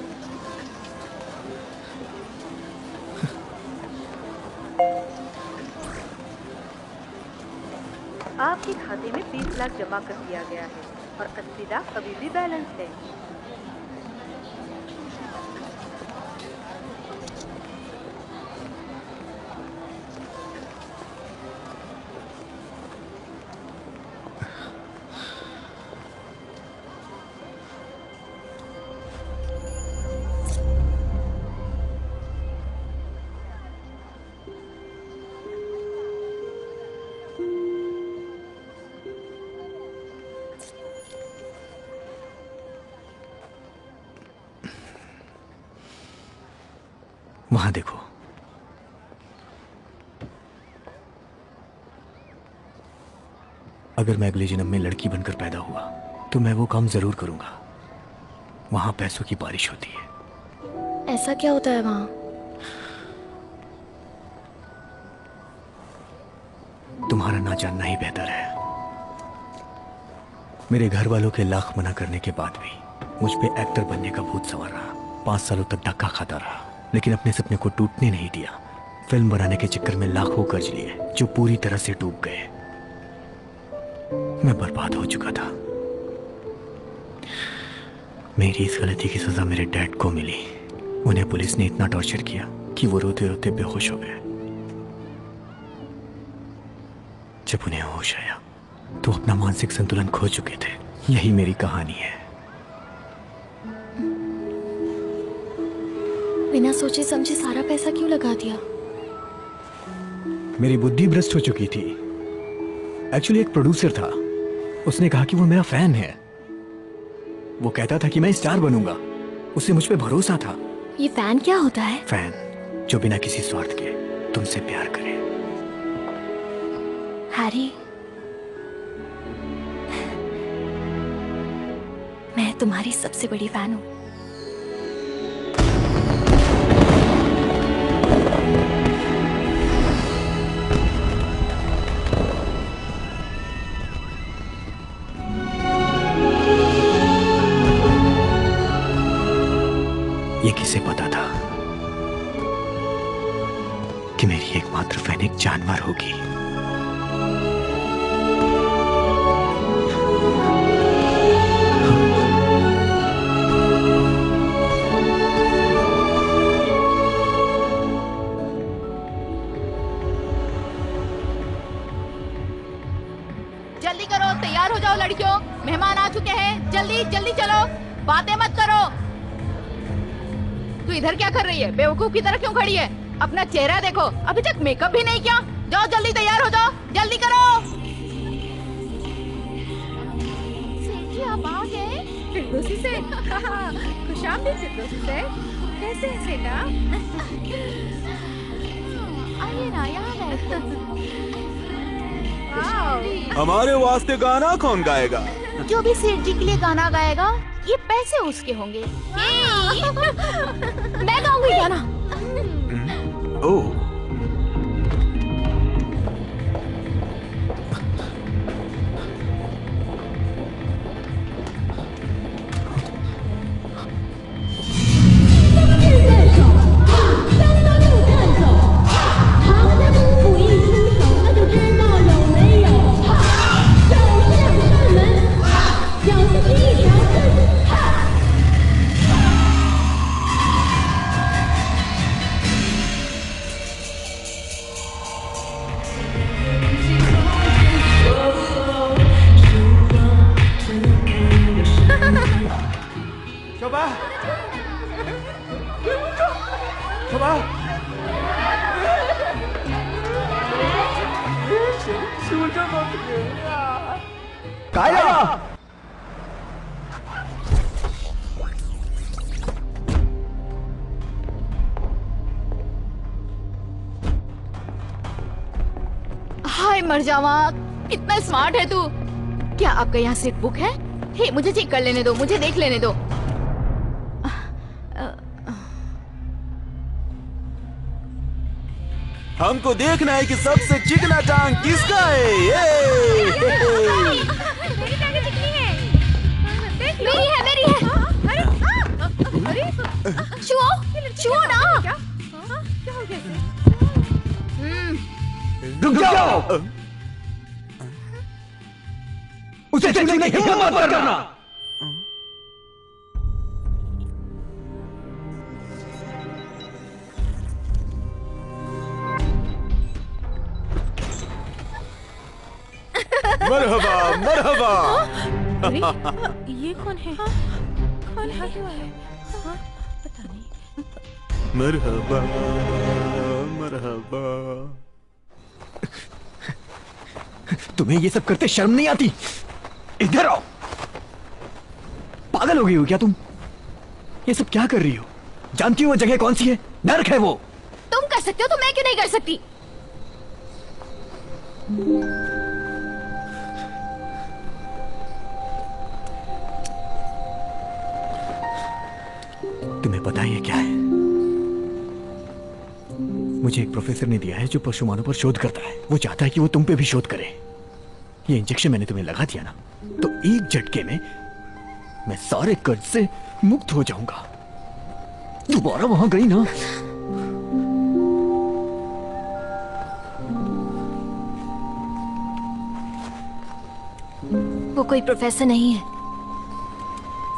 के खाते में 20 लाख जमा कर दिया गया है और 80 लाख अभी भी बैलेंस है। वहां देखो। अगर मैं अगले जन्म में लड़की बनकर पैदा हुआ तो मैं वो काम जरूर करूंगा। वहां पैसों की बारिश होती है। ऐसा क्या होता है वहां? तुम्हारा ना जानना ही बेहतर है। मेरे घर वालों के लाख मना करने के बाद भी मुझ पे एक्टर बनने का भूत सवार रहा। 5 सालों तक धक्का खाता रहा, लेकिन अपने सपने को टूटने नहीं दिया। फिल्म बनाने के चक्कर में लाखों कर्ज लिए जो पूरी तरह से डूब गए। मैं बर्बाद हो चुका था। मेरी इस गलती की सजा मेरे डैड को मिली। उन्हें पुलिस ने इतना टॉर्चर किया कि वो रोते रोते बेहोश हो गए। जब उन्हें होश आया तो अपना मानसिक संतुलन खो चुके थे। यही मेरी कहानी है। बिना सोचे समझे सारा पैसा क्यों लगा दिया? मेरी बुद्धि भ्रष्ट हो चुकी थी। एक्चुअली एक प्रोड्यूसर था, उसने कहा कि वो मेरा फैन है। वो कहता था कि मैं स्टार बनूंगा। उसे मुझ पे भरोसा था। ये फैन क्या होता है? फैन जो बिना किसी स्वार्थ के तुमसे प्यार करे। हैरी, मैं तुम्हारी सबसे बड़ी फैन हूँ। ये किसे पता था कि मेरी एकमात्र फैन एक जानवर होगी। जल्दी करो, तैयार हो जाओ लड़कियों, मेहमान आ चुके हैं। जल्दी जल्दी चलो, बातें मत करो। तू इधर क्या कर रही है? बेवकूफ की तरह क्यों खड़ी है? अपना चेहरा देखो, अभी तक मेकअप भी नहीं किया। जाओ जल्दी तैयार हो जाओ, जल्दी करो। सेठ जी आप आ गए? फिरदौसी से खुशामदीद फिरदौसी से। कैसे हैं सेठा? आइए ना, यहाँ बैठो। हमारे वास्ते गाना कौन गाएगा? जो भी सेठ जी के लिए गाना गाएगा ये पैसे उसके होंगे। मैं गाऊंगी गाना। ओह, शोभा, शोभा, काया, हाय मर जावा, कितना स्मार्ट है तू। क्या आपका यहाँ सीट बुक है? हे, मुझे चेक कर लेने दो, मुझे देख लेने दो। हमको देखना है कि सबसे चिकना टांग किसका है। मेरी है, मेरी है। छुओ, छुओ ना। क्या हो गया? रुक जाओ। मुझे छूने की हिम्मत मत करना। मरहबा मरहबा। अरे, ये कौन है? कौन है? हाँ, पता नहीं। मरहबा मरहबा। तुम्हें ये सब करते शर्म नहीं आती? इधर आओ। पागल हो गई हो क्या तुम? ये सब क्या कर रही हो? जानती हो वो जगह कौन सी है? नर्क है वो। तुम कर सकते हो तो मैं क्यों नहीं कर सकती? तुम्हें पता है ये क्या है? मुझे एक प्रोफेसर ने दिया है जो पशु मानव पर शोध करता है। वो चाहता है कि वो तुम पे भी शोध करे। ये इंजेक्शन मैंने तुम्हें लगा दिया ना, तो एक झटके में मैं सारे कर्ज से मुक्त हो जाऊंगा। दोबारा वहां गई ना, वो कोई प्रोफेसर नहीं है,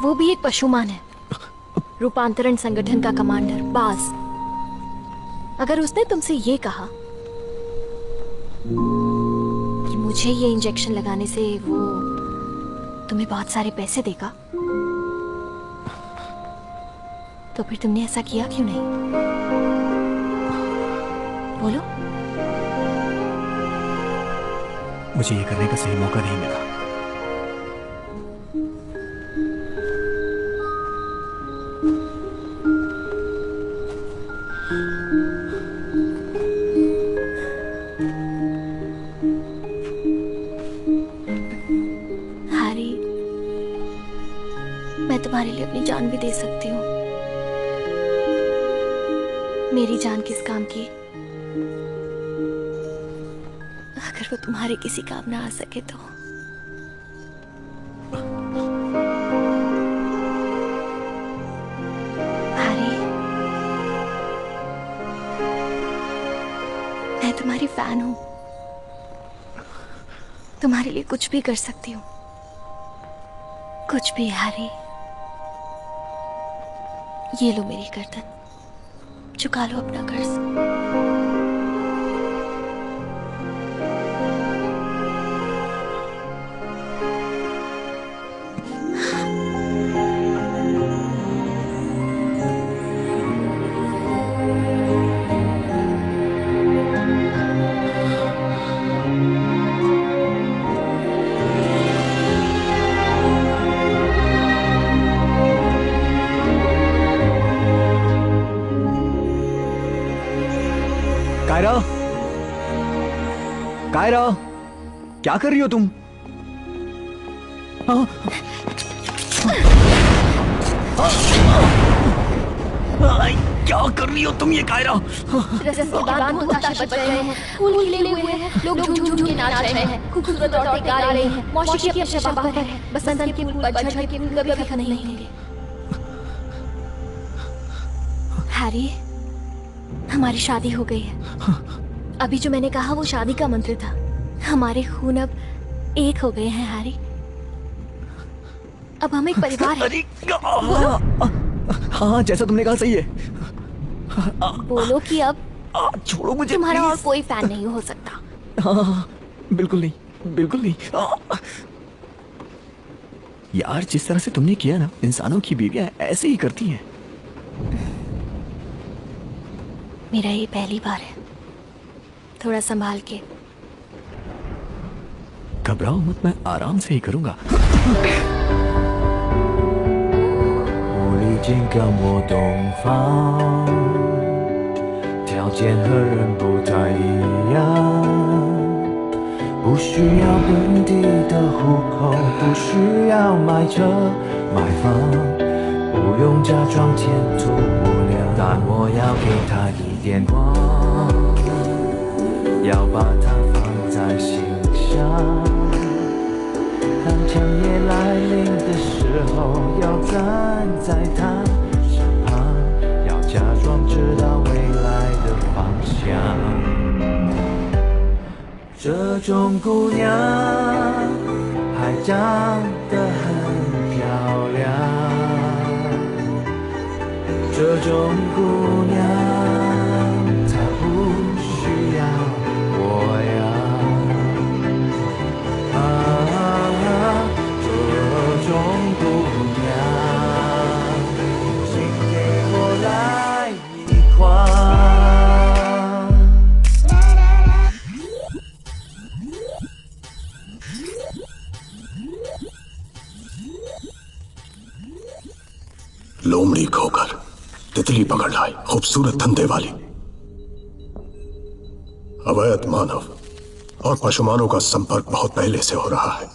वो भी एक पशुमान है, रूपांतरण संगठन का कमांडर बाज। अगर उसने तुमसे ये कहा कि मुझे ये इंजेक्शन लगाने से वो तुम्हें बहुत सारे पैसे देगा, तो फिर तुमने ऐसा किया क्यों नहीं? बोलो। मुझे ये करने का सही मौका नहीं मिला। हैरी, मैं तुम्हारे लिए अपनी जान भी दे सकती हूँ। मेरी जान किस काम की अगर वो तुम्हारे किसी काम ना आ सके तो। हैरी, मैं तुम्हारी फैन हूँ, तुम्हारे लिए कुछ भी कर सकती हूँ, कुछ भी। हैरी, ये लो मेरी गर्दन, चुका लो अपना कर्ज। कायरा, कायरा, क्या कर रही हो तुम? हाँ? क्या कर रही हो तुम ये कायरा? रस्सी बांध दो, ताशे बज रहे हैं, फूल खिले हुए हैं, लोग झूम झूम के नाच रहे हैं, खूबसूरत औरतें गा रही हैं, मौसीकी अपने शबाब पर है, बसंत के फूल, पतझड़ के फूल कभी खत्म नहीं होंगे। हैरी, हमारी शादी हो गई है। अभी जो मैंने कहा वो शादी का मंत्र था। हमारे खून अब एक हो गए हैं हैरी। अब हम एक परिवार हैं। हाँ, जैसा तुमने कहा सही है। बोलो कि अब छोड़ो मुझे, तुम्हारा और प्लीज। कोई फैन नहीं हो सकता। हाँ, बिल्कुल नहीं, बिल्कुल नहीं। यार, जिस तरह से तुमने किया ना, इंसानों की बीवियां ऐसे ही करती हैं। मेरा ये पहली बार है, थोड़ा संभाल के। घबराओ मत, मैं आराम से ही करूंगा। 我历经跟我东方，条件和人不太一样，不需要本地的户口，不需要买车买房，不用假装前途无量，但我要给他一点光，要把它放在心上。当强夜来临的时候，要站在他身旁，要假装知道未来的方向。这种姑娘，还还长得很漂亮，这种姑娘她不需要我呀，这种姑娘，请给我来一筐。लोमड़ी खोकर तितली पकड़ लाए खूबसूरत धंधे वाली। अवैध मानव और पशुमानों का संपर्क बहुत पहले से हो रहा है।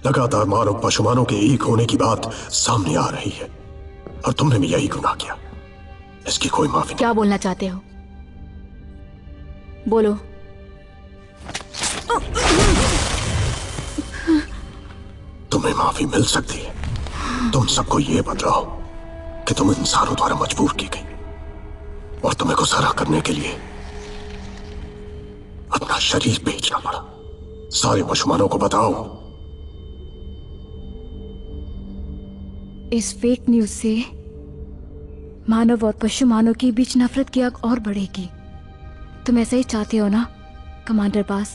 लगातार मानव पशुमानों के एक होने की बात सामने आ रही है और तुमने भी यही गुनाह किया। इसकी कोई माफी नहीं। क्या बोलना चाहते हो? बोलो। तुम्हें माफी मिल सकती है। तुम सबको ये बतलाओ कि तुम इंसानों द्वारा मजबूर की गई और तुम्हें गुजारा करने के लिए अपना शरीर बेचना पड़ा। सारे पशुमानों को बताओ। इस फेक न्यूज से मानव और पशुमानों के बीच नफरत की आग और बढ़ेगी। तुम ऐसा ही चाहते हो ना कमांडर बास?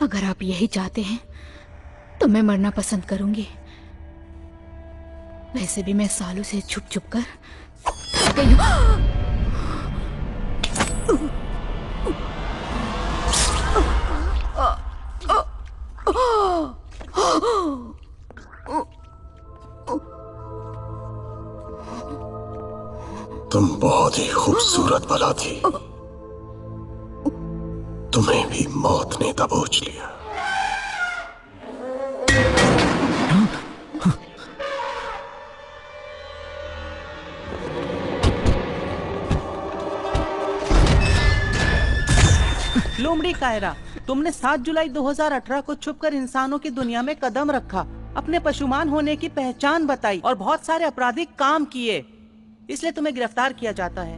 अगर आप यही चाहते हैं तो मैं मरना पसंद करूंगी। वैसे भी मैं सालों से छुप छुप कर थक गई हूं। तुम बहुत ही खूबसूरत बला थी। तुम्हें भी मौत ने दबोच लिया। लोमड़ी कायरा, तुमने 7 जुलाई 2018 को छुपकर इंसानों की दुनिया में कदम रखा, अपने पशुमान होने की पहचान बताई और बहुत सारे आपराधिक काम किए, इसलिए तुम्हें गिरफ्तार किया जाता है।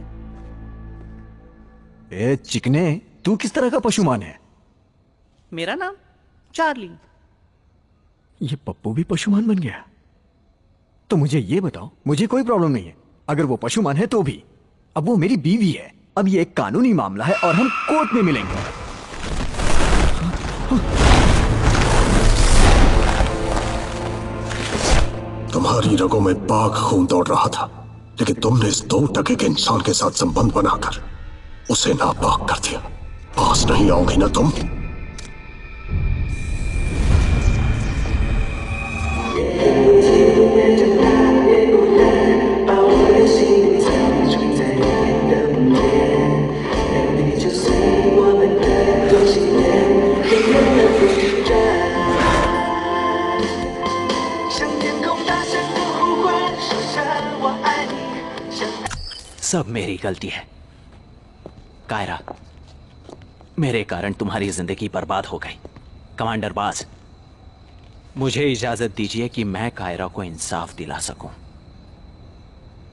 ए चिकने, तू किस तरह का पशुमान है? मेरा नाम चार्ली। ये पप्पू भी पशुमान बन गया? तो मुझे ये बताओ, मुझे कोई प्रॉब्लम नहीं है अगर वो पशुमान है तो भी। अब वो मेरी बीवी है। अब ये एक कानूनी मामला है और हम कोर्ट में मिलेंगे। तुम्हारी रगों में बाघ खून दौड़ रहा था, लेकिन तुमने इस 2 टके के इंसान के साथ संबंध बनाकर उसे नापाक कर दिया। पास नहीं आओगी ना तुम? सब मेरी गलती है कायरा। मेरे कारण तुम्हारी जिंदगी बर्बाद हो गई। कमांडर बास, मुझे इजाजत दीजिए कि मैं कायरा को इंसाफ दिला सकूं।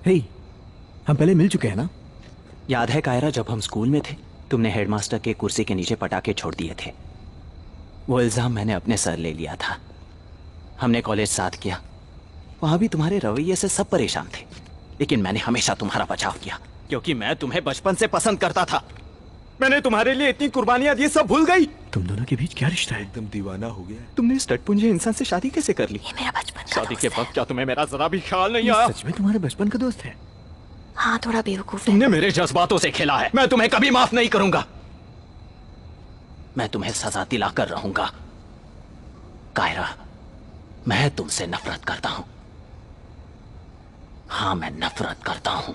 हे, हम पहले मिल चुके हैं ना? याद है कायरा, जब हम स्कूल में थे तुमने हेडमास्टर के कुर्सी के नीचे पटाखे छोड़ दिए थे। वो इल्जाम मैंने अपने सर ले लिया था। हमने कॉलेज साथ किया, वहां भी तुम्हारे रवैये से सब परेशान थे, लेकिन मैंने हमेशा तुम्हारा बचाव किया क्योंकि मैं तुम्हें बचपन से पसंद करता था। मैंने तुम्हारे लिए इतनी कुर्बानियां दी, सब भूल गई। तुम दोनों के बीच क्या रिश्ता है? एकदम दीवाना हो गया। तुमने इस टटपुंजे इंसान से शादी कैसे कर ली? ये मेरा बचपन का शादी के दोस्त है। वक्त क्या तुम्हें मेरा जरा भी ख्याल नहीं आया? सच में तुम्हारे बचपन का दोस्त है? हाँ, थोड़ा बेवकूफ है। तुमने मेरे जज्बातों से खेला है। मैं तुम्हें कभी माफ नहीं करूंगा। मैं तुम्हें सजा दिलाकर रहूंगा। कायरा, मैं तुमसे नफरत करता हूं। हाँ, मैं नफरत करता हूँ।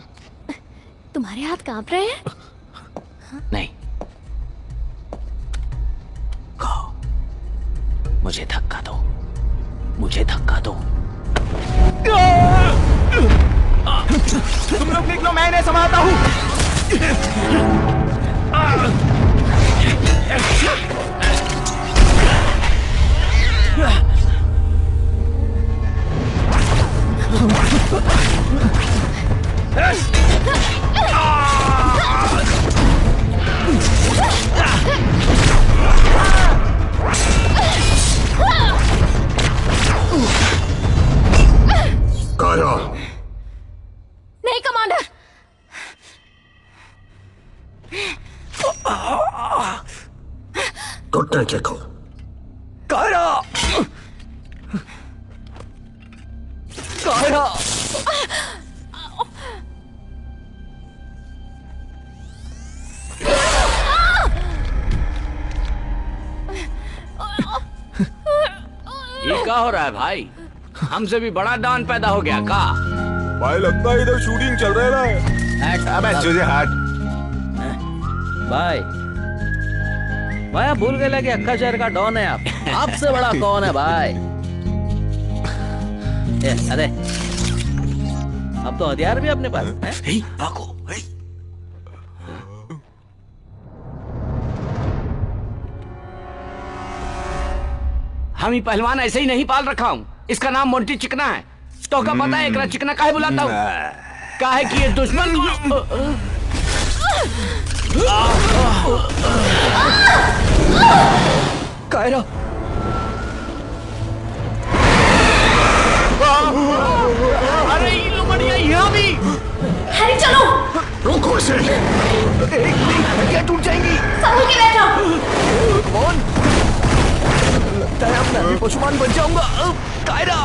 तुम्हारे हाथ कांप रहे हैं? नहीं, कहो, मुझे धक्का दो, मुझे धक्का दो। तुम लोग निकलो, मैं इन्हें संभालता हूँ। कायरा, नहीं कमांडर। घुटने टेको। कायरा, कायरा, ये क्या हो रहा है भाई? हमसे भी बड़ा डॉन पैदा हो गया का? भाई लगता है इधर शूटिंग चल रहा है। अबे तुझे हट। भाई भाई, आप भूल गए कि अक्का शहर का डॉन है आप। आपसे बड़ा कौन है भाई? अरे अब तो हथियार भी अपने पास है। भागो। हम ही पहलवान ऐसे ही नहीं पाल रखा हूँ। इसका नाम मोंटी चिकना है। तो क्या पता है एकरा चिकना काहे बुलाता हूँ? काहे कि ये दुश्मन कायरा, अरे ये लोमड़िया यहाँ भी। हैरी चलो। रोको इसे। क्या टूट जाएंगी? संभल के बैठो। कौन? लगता है अब मैं भी पशुमान बन जाऊंगा। कायरा,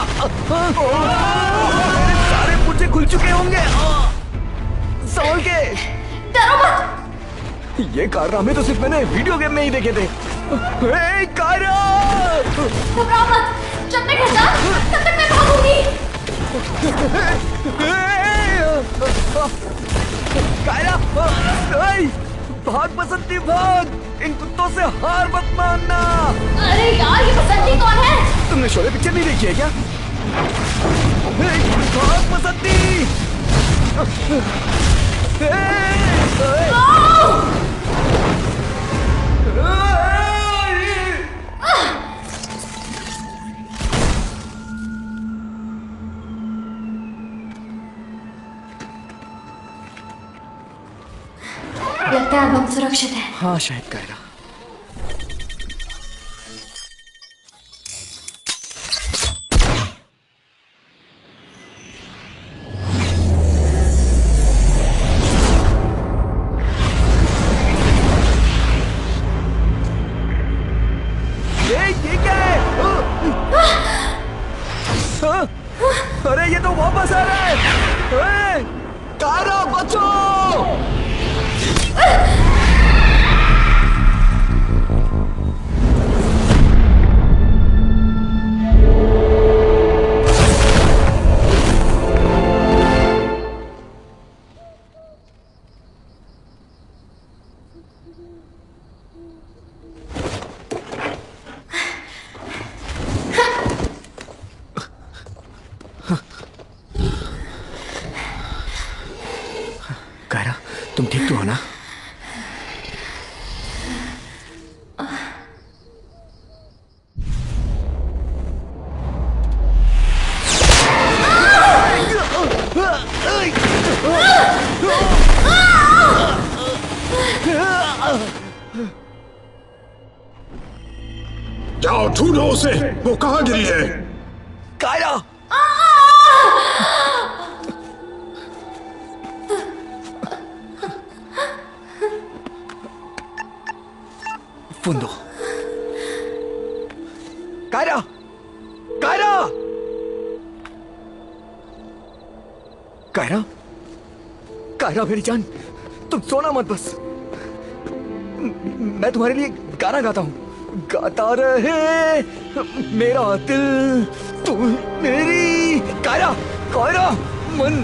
मेरे सारे पुर्जे खुल चुके होंगे। संभल के। डरो मत। ये कारनामे तो सिर्फ मैंने वीडियो गेम में ही देखे थे। कायरा, घबराओ मत। जब तक है जान, तब तक मैं भागूंगी। कायरा, भाग बसंती भाग। इन कुत्तों से हार मत मानना। अरे यार, ये बसंती कौन है? तुमने शोले पिक्चर नहीं देखी है क्या? भाग बसंती। लगता है अब हम सुरक्षित हैं। हाँ शायद कायरा। ये क्या है? अरे ये तो वापस आ रहा है। कायरा बचो। कायरा, तुम ठीक तो हो ना? जाओ ढूंढो उसे। वो कहाँ गिरी है? कायरा, फोन दो। कायरा, कायरा, कायरा, कायरा मेरी जान, तुम सोना मत बस। मैं तुम्हारे लिए गाना गाता हूँ। गाता रहे मेरा दिल, तुम मेरी। कायरा, कायरा, मन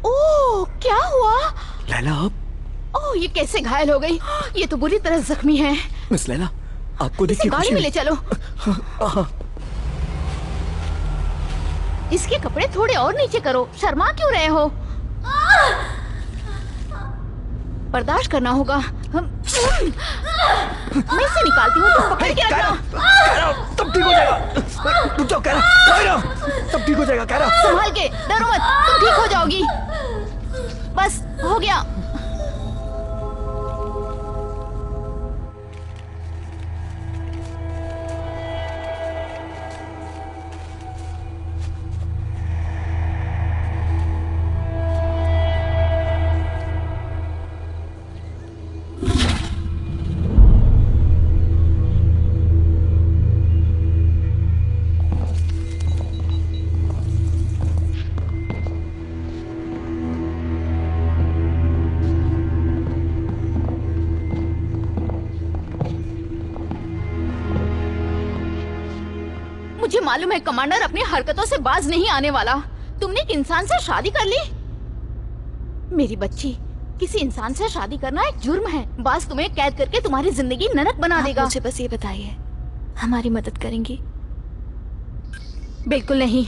ओह, क्या हुआ? लैला आप? ओह, ये कैसे घायल हो गई? ये तो बुरी तरह जख्मी है। मिस लैला, आपको देख इसे के गाड़ी खुशी में ले चलो। इसके कपड़े थोड़े और नीचे करो। शर्मा क्यों रहे हो? बर्दाश्त करना होगा। मैं इसे निकालती हूँ, तुम पकड़ के रखना। तब ठीक हो जाएगा। रुक जाओ कायरा, तब ठीक हो जाएगा कायरा। संभाल के, डरो मत, तुम ठीक हो जाओगी। बस हो गया। मुझे मालूम है कमांडर अपनी हरकतों से बाज नहीं आने वाला। तुमने एक इंसान से शादी कर ली? मेरी बच्ची, किसी इंसान से शादी करना एक जुर्म है। बाज तुम्हें कैद करके तुम्हारी जिंदगी नरक बना देगा। मुझे बस ये बताइए, हमारी मदद करेंगी? बिल्कुल नहीं।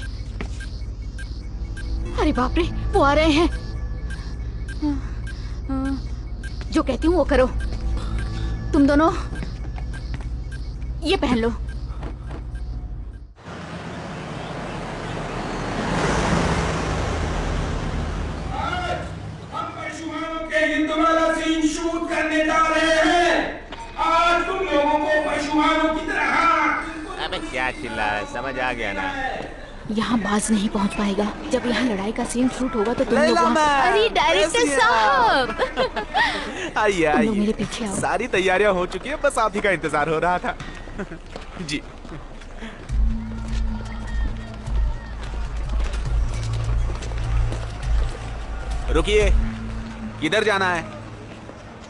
अरे बाप रे, वो आ रहे हैं। जो कहती हूँ वो करो। तुम दोनों ये पहन लो। वाला सीन शूट करने जा रहे हैं। आज तुम लोगों को पशुओं की तरह। अबे क्या चिल्ला रहा है, समझ आ गया ना। यहाँ बाज नहीं पहुँच पाएगा। जब यहाँ लड़ाई का सीन शूट होगा तो तुम लोग लैला मैम, अरे डायरेक्टर साहब, आइए तुम लोग आइए, मेरे पीछे आओ। सारी तैयारियां हो चुकी है, बस आप ही का इंतजार हो रहा था। जी रुकिए, किधर जाना है?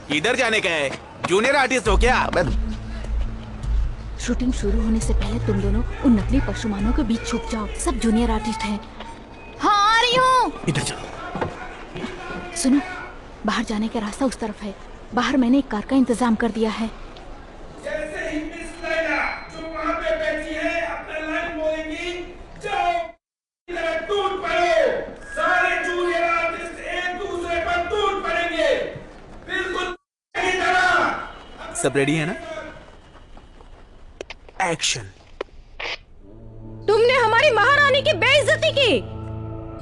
किधर जाने का है? जूनियर आर्टिस्ट हो क्या? शूटिंग शुरू होने से पहले तुम दोनों उन नकली पशुमानों के बीच छुप जाओ। सब जूनियर आर्टिस्ट हैं। हाँ आ रही हूँ। इधर चलो। सुनो, बाहर जाने का रास्ता उस तरफ है। बाहर मैंने एक कार का इंतजाम कर दिया है। जैसे ही मिस लैला जो वहाँ पे बैठी है अपना लाइन बोलेंगी, जाओ टूट पड़ो। सारे जूनियर आर्टिस्ट एक दूसरे पर टूट पड़ेंगे, बिल्कुल की तरह। सब रेडी है ना? एक्शन। तुमने हमारी महारानी की बेइज्जती की।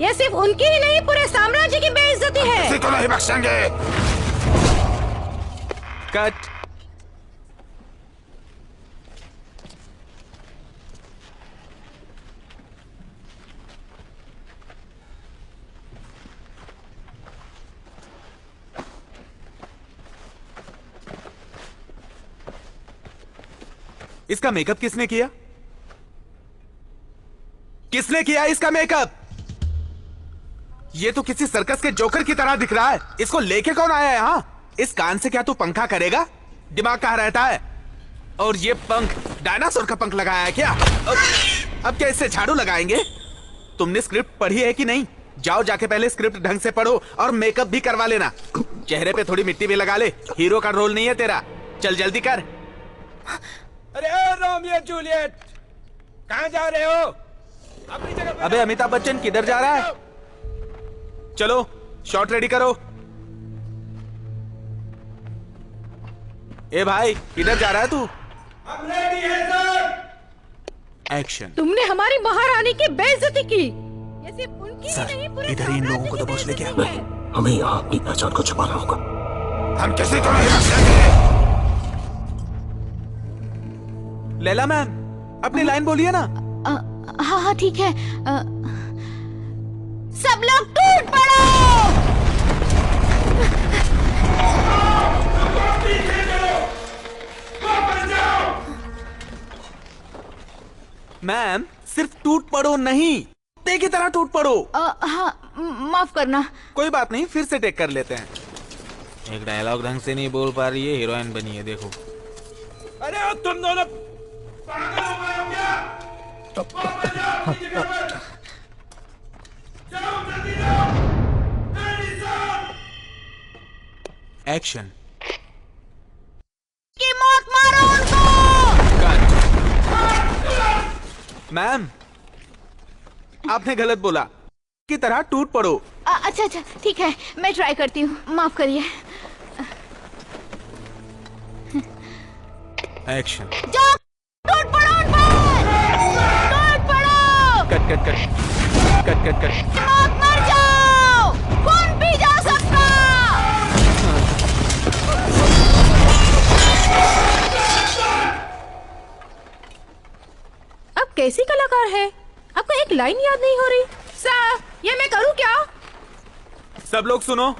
ये सिर्फ उनकी ही नहीं, पूरे साम्राज्य की बेइज्जती है। किसी को नहीं बख्शेंगे। कट। इसका मेकअप किसने किया? किसने किया इसका मेकअप? ये तो किसी सर्कस के जोकर की तरह दिख रहा है। इसको लेके कौन आया है? हाँ, इस कान से क्या तू पंखा करेगा? दिमाग कहाँ रहता है? और ये पंख डायनासोर का पंख लगाया है क्या? अब क्या इससे झाड़ू लगाएंगे? तुमने स्क्रिप्ट पढ़ी है कि नहीं? जाओ जाके पहले स्क्रिप्ट ढंग से पढ़ो और मेकअप भी करवा लेना। चेहरे पे थोड़ी मिट्टी भी लगा ले। हीरो का रोल नहीं है तेरा। चल जल्दी कर। अरे रोमियो जूलियट, कहाँ जा रहे हो? अपनी जगह पे। अबे अमिताभ बच्चन किधर जा रहा है? चलो शॉट रेडी करो। ए भाई, किधर जा रहा है तू? हम रेडी है सर। एक्शन। तुमने हमारी महारानी की बेइज्जती की। ये सिर्फ उनकी ही नहीं, पूरे इधर ही इन लोगों को दबोच ले क्या? हमें यहाँ अपनी पहचान को छुपाना होगा। हम किसी को नहीं बख्शेंगे। लैला मैम, अपनी लाइन बोलिए ना। हाँ हाँ ठीक है। सब लोग टूट पड़ो। मैम, सिर्फ टूट पड़ो नहीं, कुत्ते की तरह टूट पड़ो। हाँ, माफ करना। कोई बात नहीं, फिर से टेक कर लेते हैं। एक डायलॉग ढंग से नहीं बोल पा रही है, हीरोइन बनी है, देखो। अरे तुम दोनों पागल हो गए हो क्या? वापस जाओ अपनी जगह पर। जाओ जल्दी जाओ। एक्शन। की मौत मारो उनको। मैम, आपने गलत बोला। की तरह टूट पड़ो। अच्छा अच्छा ठीक है, मैं ट्राई करती हूँ, माफ करिए। एक्शन। जाओ टूट पड़ो उन पर। टूट पड़ो। Cut cut cut cut cut cut. मौत मर जाओ, खून पी जाओ सबका। अब कैसी कलाकार है? आपको एक लाइन याद नहीं हो रही? सर, ये मैं करूं क्या? सब लोग सुनो।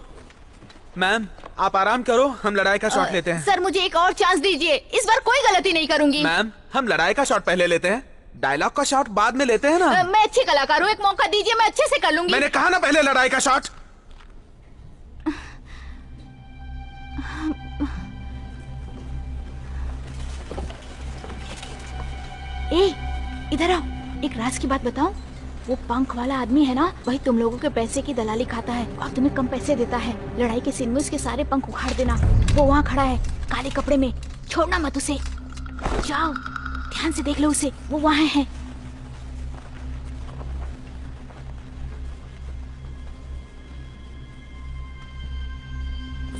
मैम, आप आराम करो, हम लड़ाई का शॉट लेते हैं। सर मुझे एक और चांस दीजिए, इस बार कोई गलती नहीं करूंगी। मैम, हम लड़ाई का शॉट पहले लेते हैं, डायलॉग का शॉट बाद में लेते हैं ना। मैं अच्छी कलाकार हूँ, एक मौका दीजिए, मैं अच्छे से कर लूंगी। मैंने कहा ना पहले लड़ाई का शॉट। इधर आओ, एक राज की बात बताऊं? वो पंख वाला आदमी है ना, वही तुम लोगों के पैसे की दलाली खाता है और तुम्हें कम पैसे देता है। लड़ाई के सीन में उसके सारे पंख उखाड़ देना। वो वहाँ खड़ा है काले कपड़े में, छोड़ना मत उसे। जाओ, ध्यान से देख लो उसे, वो वहाँ है।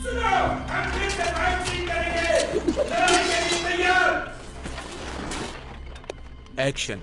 सुनो, हम फिर से फाइट सीन करेंगे। लड़ाई के लिए तैयार। एक्शन।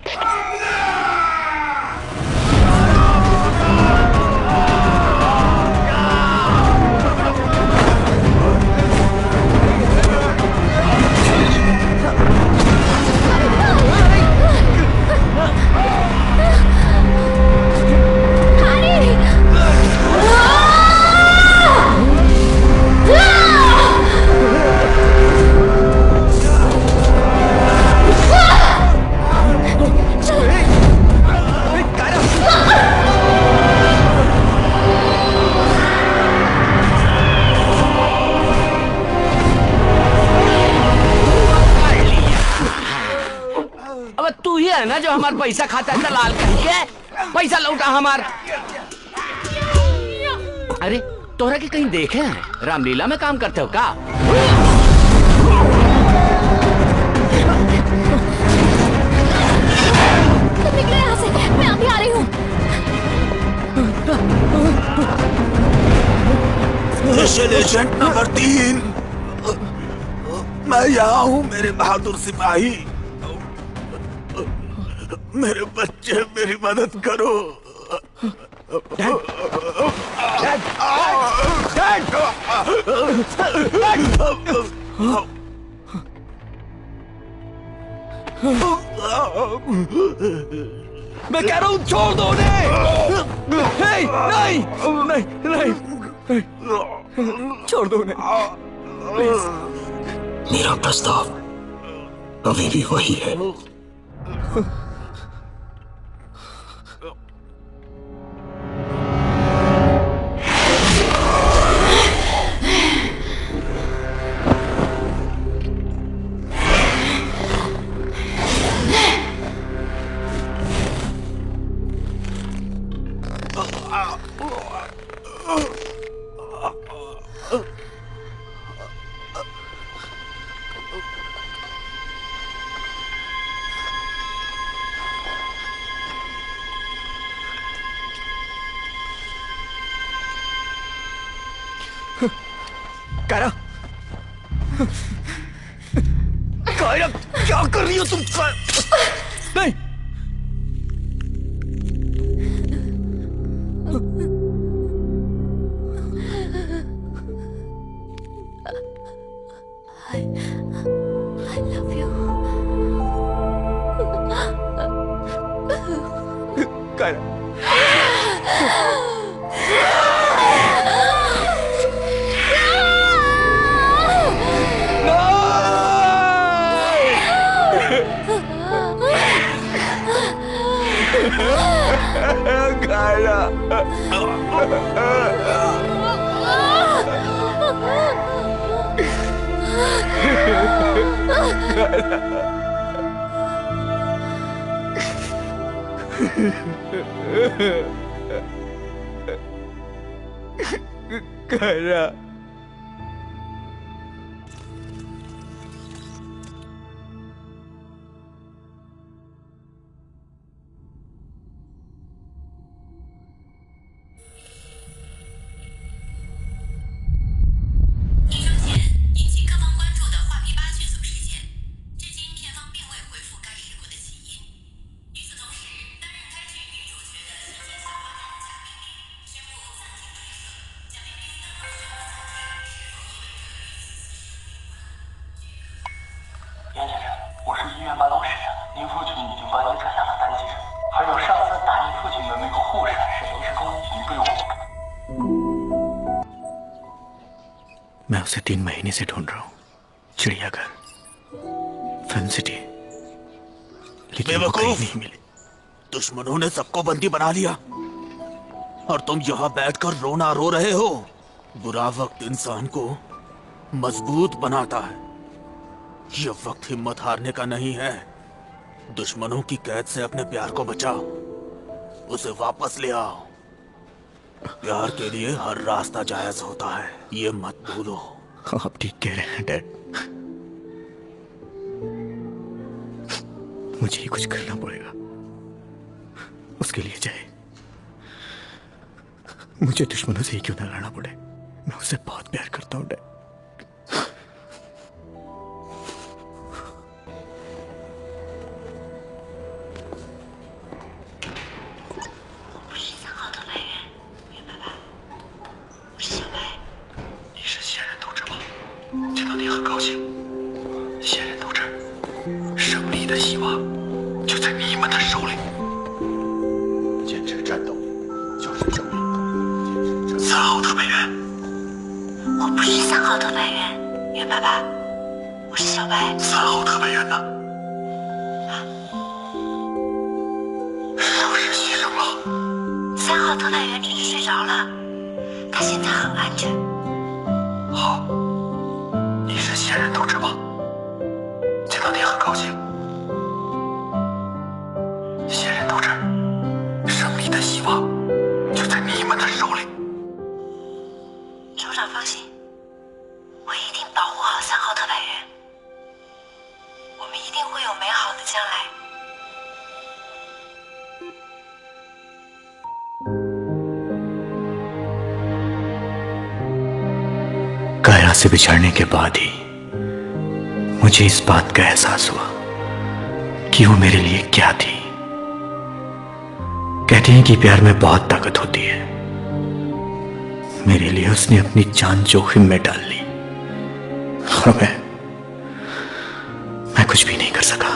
तू ही है ना जो हमारा पैसा खाता है दलाल कहीं के? पैसा लौटा हमार। अरे तोहरा के कहीं देखे हैं? रामलीला में काम करते हो का? तुम निकलो यहाँ से, मैं अभी आ रही हूँ। स्पेशल एजेंट नंबर 3, मैं यहाँ हूँ मेरे बहादुर सिपाही। मेरे बच्चे, मेरी मदद करो। मैं कह रहा हूँ छोड़ दो उन्हें। नहीं नहीं नहीं नहीं, छोड़ दो उन्हें प्लीज। मेरा प्रस्ताव अभी भी वही है। कायरा, कायरा क्या कर रही हो तुम? नहीं, I love you. कायरा, कायरा,严先生，我是医院办公室，您父亲已经帮您转下了单子，还有上次打您父亲的那个护士是临时工，已经被我。 मैं उसे 3 महीने से ढूंढ रहा हूँ, चिड़ियाघर, फिल्म सिटी, लेकिन वो कहीं नहीं मिली। दुश्मनों ने सबको बंदी बना लिया और तुम यहाँ बैठकर रोना रो रहे हो। बुरा वक्त इंसान को मजबूत बनाता है। यह वक्त हिम्मत हारने का नहीं है। दुश्मनों की कैद से अपने प्यार को बचाओ, उसे वापस ले आओ। प्यार के लिए हर रास्ता जायज होता है, ये मत भूलो। आप ठीक कह रहे हैं डैड, मुझे ही कुछ करना पड़ेगा। उसके लिए चाहे मुझे दुश्मनों से ही क्यों ना लड़ना पड़े, मैं उसे बहुत प्यार करता हूँ डैड। कायरा से बिछड़ने के बाद ही मुझे इस बात का एहसास हुआ कि वो मेरे लिए क्या थी। कहते हैं कि प्यार में बहुत ताकत होती है। मेरे लिए उसने अपनी जान जोखिम में डाल ली और मैं कुछ भी नहीं कर सका।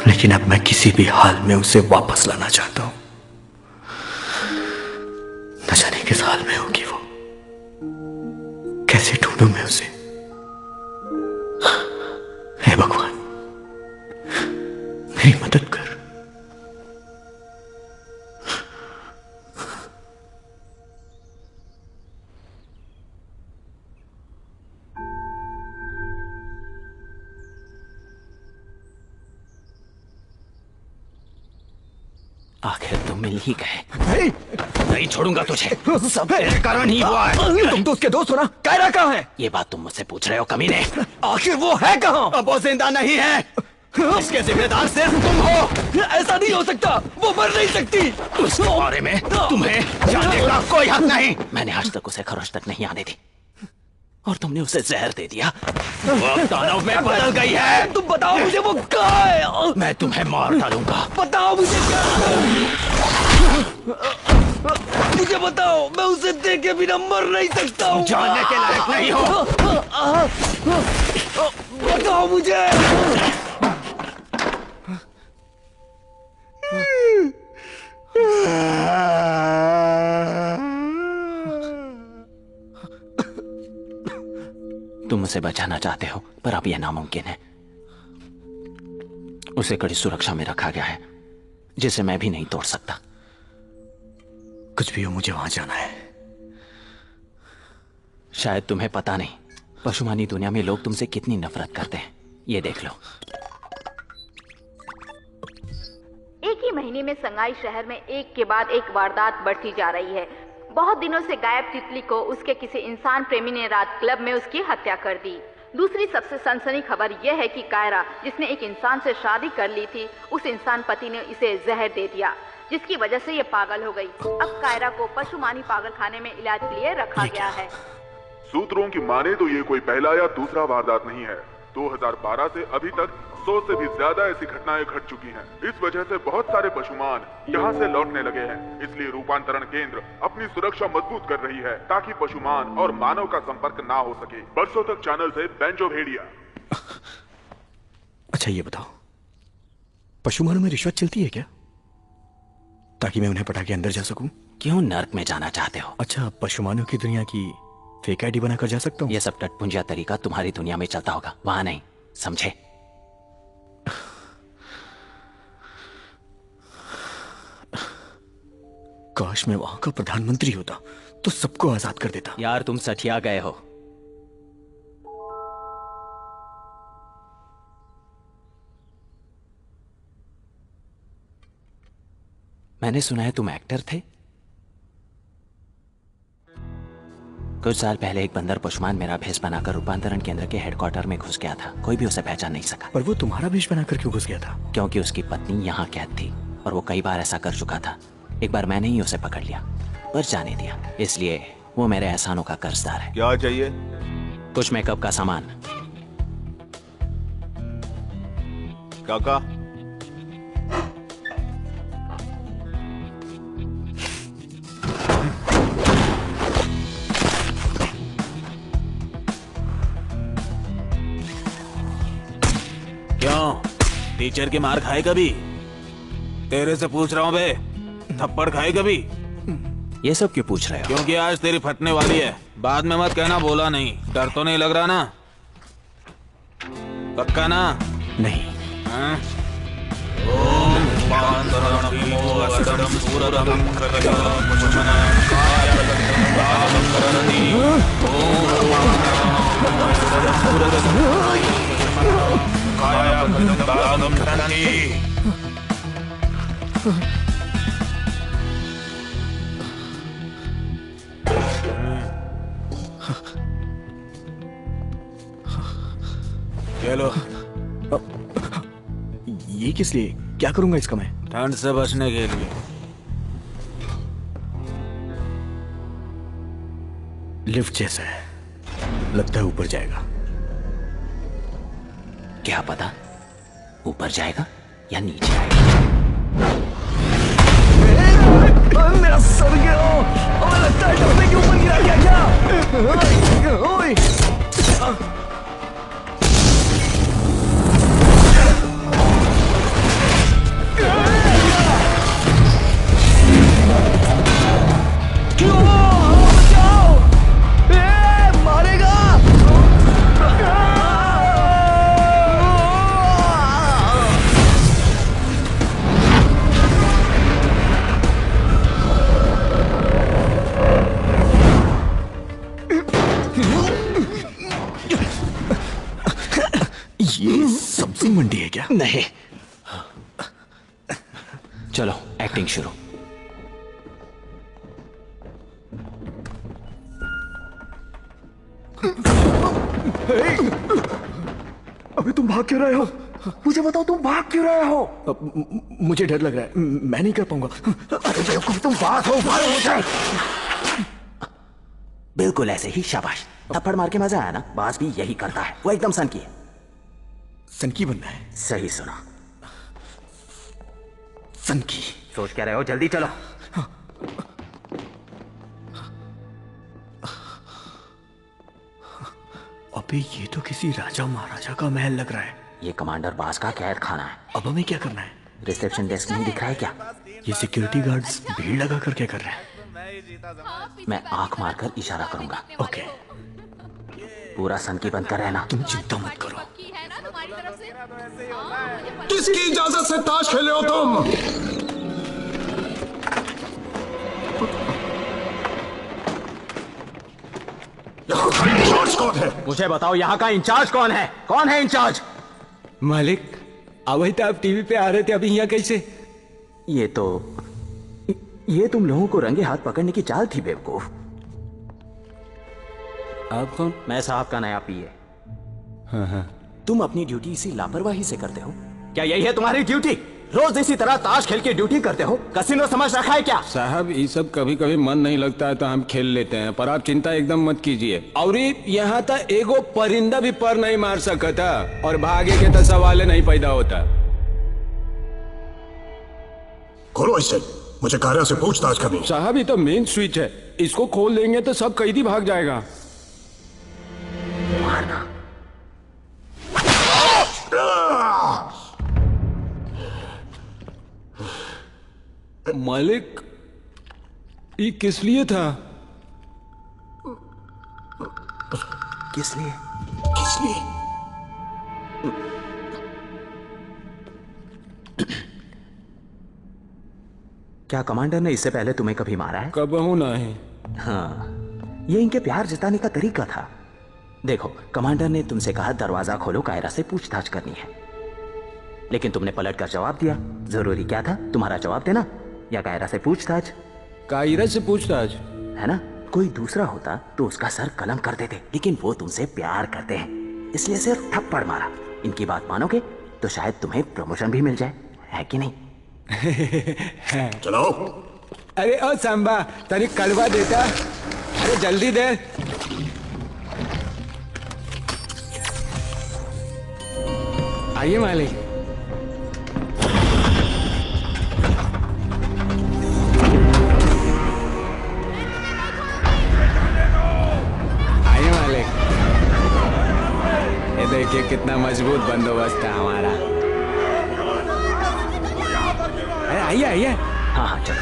लेकिन अब मैं किसी भी हाल में उसे वापस लाना चाहता हूं। न जाने किस हाल में होगी वो, कैसे ढूंढूं मैं उसे। हे भगवान, मेरी मदद कर। आखिर तुम मिल ही गए। नहीं छोड़ूंगा तुझे, सब तेरे कारण ही हुआ है। तुम तो उसके दोस्त हो ना? कायरा कहाँ है? ये बात तुम मुझसे पूछ रहे हो कमीने? आखिर वो है कहाँ? अब वो जिंदा नहीं है। इसके जिम्मेदार सिर्फ तुम हो। ऐसा नहीं हो सकता, वो मर नहीं सकती। उसके बारे में तुम्हें जानने का कोई हक नहीं। मैंने आज तक उसे खरोश तक नहीं आने दी और तुमने उसे जहर दे दिया। वो दानव में बदल गई है। तुम बताओ मुझे वो कहाँ है? मैं तुम्हें मार डालूंगा। बताओ मुझे क्या? मुझे बताओ, मैं उसे देखे बिना मर नहीं सकता हूँ। जानने के लायक नहीं हो। बताओ मुझे। तुम उसे बचाना चाहते हो, पर अब यह नामुमकिन है। उसे कड़ी सुरक्षा में रखा गया है, जिसे मैं भी नहीं तोड़ सकता। कुछ भी हो, मुझे वहां जाना है। शायद तुम्हें पता नहीं, पशुमानी दुनिया में लोग तुमसे कितनी नफरत करते हैं। ये देख लो। एक एक ही महीने में संगाई शहर में एक के बाद एक वारदात बढ़ती जा रही है। बहुत दिनों से गायब तितली को उसके किसी इंसान प्रेमी ने रात क्लब में उसकी हत्या कर दी। दूसरी सबसे सनसनी खबर यह है कि कायरा, जिसने एक इंसान से शादी कर ली थी, उस इंसान पति ने इसे जहर दे दिया, जिसकी वजह से ये पागल हो गई। अब कायरा को पशुमानी पागल खाने में इलाज के लिए रखा गया है। सूत्रों की माने तो ये कोई पहला या दूसरा वारदात नहीं है। 2012 से अभी तक 100 से भी ज्यादा ऐसी घटनाएं घट चुकी हैं। इस वजह से बहुत सारे पशुमान यहाँ से लौटने लगे हैं। इसलिए रूपांतरण केंद्र अपनी सुरक्षा मजबूत कर रही है ताकि पशुमान और मानव का संपर्क ना हो सके। बरसों तक चैनल से बेंजो भेड़िया। अच्छा ये बताओ, पशुमानों में रिश्वत चलती है क्या, ताकि मैं उन्हें पटा के अंदर जा सकूं? क्यों नर्क में जाना चाहते हो? अच्छा, पशुमानों की दुनिया की फेक आईडी बनाकर जा सकता हूँ? ये सब टटपुंजिया तरीका तुम्हारी दुनिया में चलता होगा, वहां नहीं, समझे? काश मैं वहां का प्रधानमंत्री होता तो सबको आजाद कर देता। यार तुम सठिया गए हो। मैंने सुना है तुम एक्टर थे। कुछ साल पहले एक बंदर पशुमान मेरा भेष बनाकर रूपांतरण केंद्र के हेडक्वार्टर में घुस गया था। कोई भी उसे पहचान नहीं सका। पर वो तुम्हारा भेष बनाकर क्यों घुस गया था? क्योंकि उसकी पत्नी यहाँ कैद थी और वो कई बार ऐसा कर चुका था। एक बार मैंने ही उसे पकड़ लिया पर जाने दिया, इसलिए वो मेरे एहसानों का कर्जदार है। क्या चाहिए? कुछ मेकअप का सामान। काका क्यों टीचर की मार खाए कभी? तेरे से पूछ रहा हूँ बे, थप्पड़ खाए कभी? ये सब क्यों पूछ रहे हो? क्योंकि आज तेरी फटने वाली है। बाद में मत कहना बोला नहीं। डर तो नहीं लग रहा ना? पक्का ना? नहीं। चलो। ये किस लिए? क्या करूंगा इसका मैं? ठंड से बचने के लिए। लिफ्ट जैसा है, लगता है ऊपर जाएगा। क्या पता ऊपर जाएगा या नीचे आएगा। मेरा सर गया। और लगता है डब्बे के ऊपर गिरा गया क्या? ओए क्यों? बचाओ! मारेगा! ये सब्जी मंडी है क्या? नहीं। चलो एक्टिंग शुरू। अबे तुम भाग क्यों रहे हो? मुझे बताओ तुम भाग क्यों रहे हो? मुझे डर लग रहा है, मैं नहीं कर पाऊंगा। अरे बेवकूफ, तुम बात हो मुझे। बिल्कुल ऐसे ही, शाबाश। थप्पड़ मार के मजा आया ना? बास भी यही करता है, वो एकदम सनकी है। सनकी बनना है? सही सुना, सनकी। सोच क्या रहे हो? जल्दी चलो। अबे ये तो किसी राजा महाराजा का महल लग रहा है। ये कमांडर बास का कैद खाना है। अब हमें क्या करना है? रिसेप्शन डेस्क नहीं दिख रहा है क्या? ये सिक्योरिटी गार्ड्स भीड़ लगा कर क्या कर रहे हैं? मैं आंख मारकर इशारा करूंगा। ओके। पूरा सनकी बंद कर रहना। तुम चिंता मत करो। किसकी इजाजत से ताश खेले हो तुम? यहाँ का इंचार्ज कौन है? मुझे बताओ, यहाँ का इंचार्ज कौन है? कौन है इंचार्ज? मालिक, अवैध आप टीवी पे आ रहे थे, अभी यहाँ कैसे? ये तुम लोगों को रंगे हाथ पकड़ने की चाल थी बेवकूफ। आप कौन? मैं साहब का नया पीए। हाँ हाँ। तुम अपनी ड्यूटी इसी लापरवाही से करते हो क्या? यही है तुम्हारी ड्यूटी? रोज इसी तरह ताश खेल के ड्यूटी करते हो? कसिनो समझ रखा है क्या? साहब ये सब कभी कभी मन नहीं लगता है तो हम खेल लेते हैं, पर आप चिंता एकदम मत कीजिए। और यहाँ तक एगो परिंदा भी पर नहीं मार सकता और भागे के तो सवाल नहीं पैदा होता। खोलो इसे, मुझे कायरा से पूछताछ करनी। साहब ये तो मेन स्विच है, इसको खोल देंगे तो सब कैदी भाग जाएगा। मारना। मालिक ये किस लिए था? किस लिए? किस लिए? क्या कमांडर ने इससे पहले तुम्हें कभी मारा है? कबहू नहीं। हाँ, ये इनके प्यार जताने का तरीका था। देखो, कमांडर ने तुमसे कहा दरवाजा खोलो, कायरा से पूछताछ करनी है, लेकिन तुमने पलटकर जवाब दिया। जरूरी क्या था तुम्हारा जवाब देना या कायरा से पूछताछ? कायरा से पूछताछ है ना? कोई दूसरा होता तो उसका सर कलम कर देते, लेकिन वो तुमसे प्यार करते हैं, इसलिए सिर्फ थप्पड़ मारा। इनकी बात मानोगे तो शायद तुम्हें प्रमोशन भी मिल जाए, है कि नहीं? चलो। अरे ओ सांबा, तरी कलवा देता। अरे जल्दी दे। आइए मालिक। आइए मालिक। ये देखिए कितना मजबूत बंदोबस्त है हमारा। अरे आइए आइए। हाँ हाँ चलो।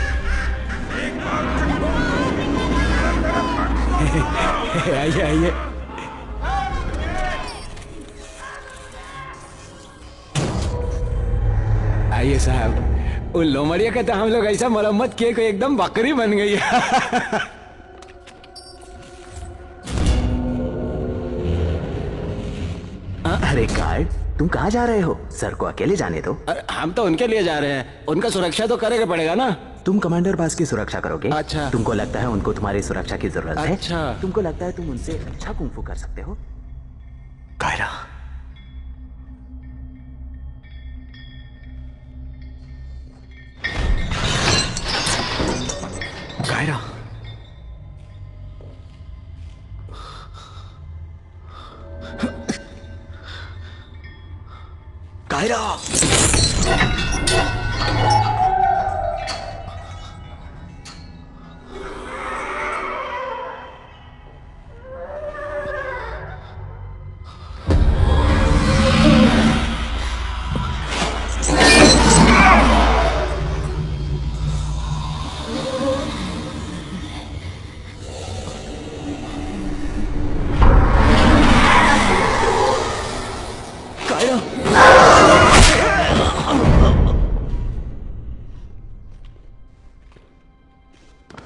आइए आइए। आइए साहब, उन लोमड़िया का तो हम लोग ऐसा मरम्मत किए कि एकदम बकरी बन गई है। अरे गार्ड, तुम कहाँ जा रहे हो? सर को अकेले जाने दो। हम तो उनके लिए जा रहे हैं, उनका सुरक्षा तो करेगा पड़ेगा ना। तुम कमांडर बास की सुरक्षा करोगे? अच्छा। तुमको लगता है उनको तुम्हारी सुरक्षा की जरूरत है? अच्छा। तुमको लगता है तुम उनसे अच्छा कुंफू कर सकते हो? कायरा, कायरा, कायरा,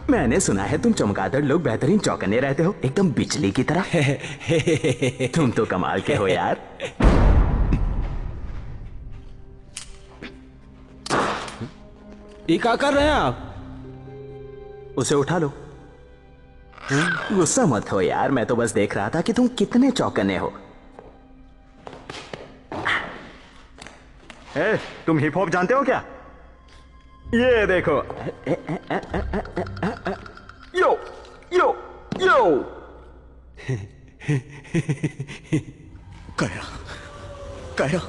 मैंने सुना है तुम चमगादड़ लोग बेहतरीन चौकन्ने रहते हो, एकदम बिजली की तरह। तुम तो कमाल के हो यार। ये क्या कर रहे हैं आप? उसे उठा लो। गुस्सा मत हो यार, मैं तो बस देख रहा था कि तुम कितने चौकन्ने हो। तुम हिप हॉप जानते हो क्या? ये देखो। यो यो यो। कायरा, कायरा,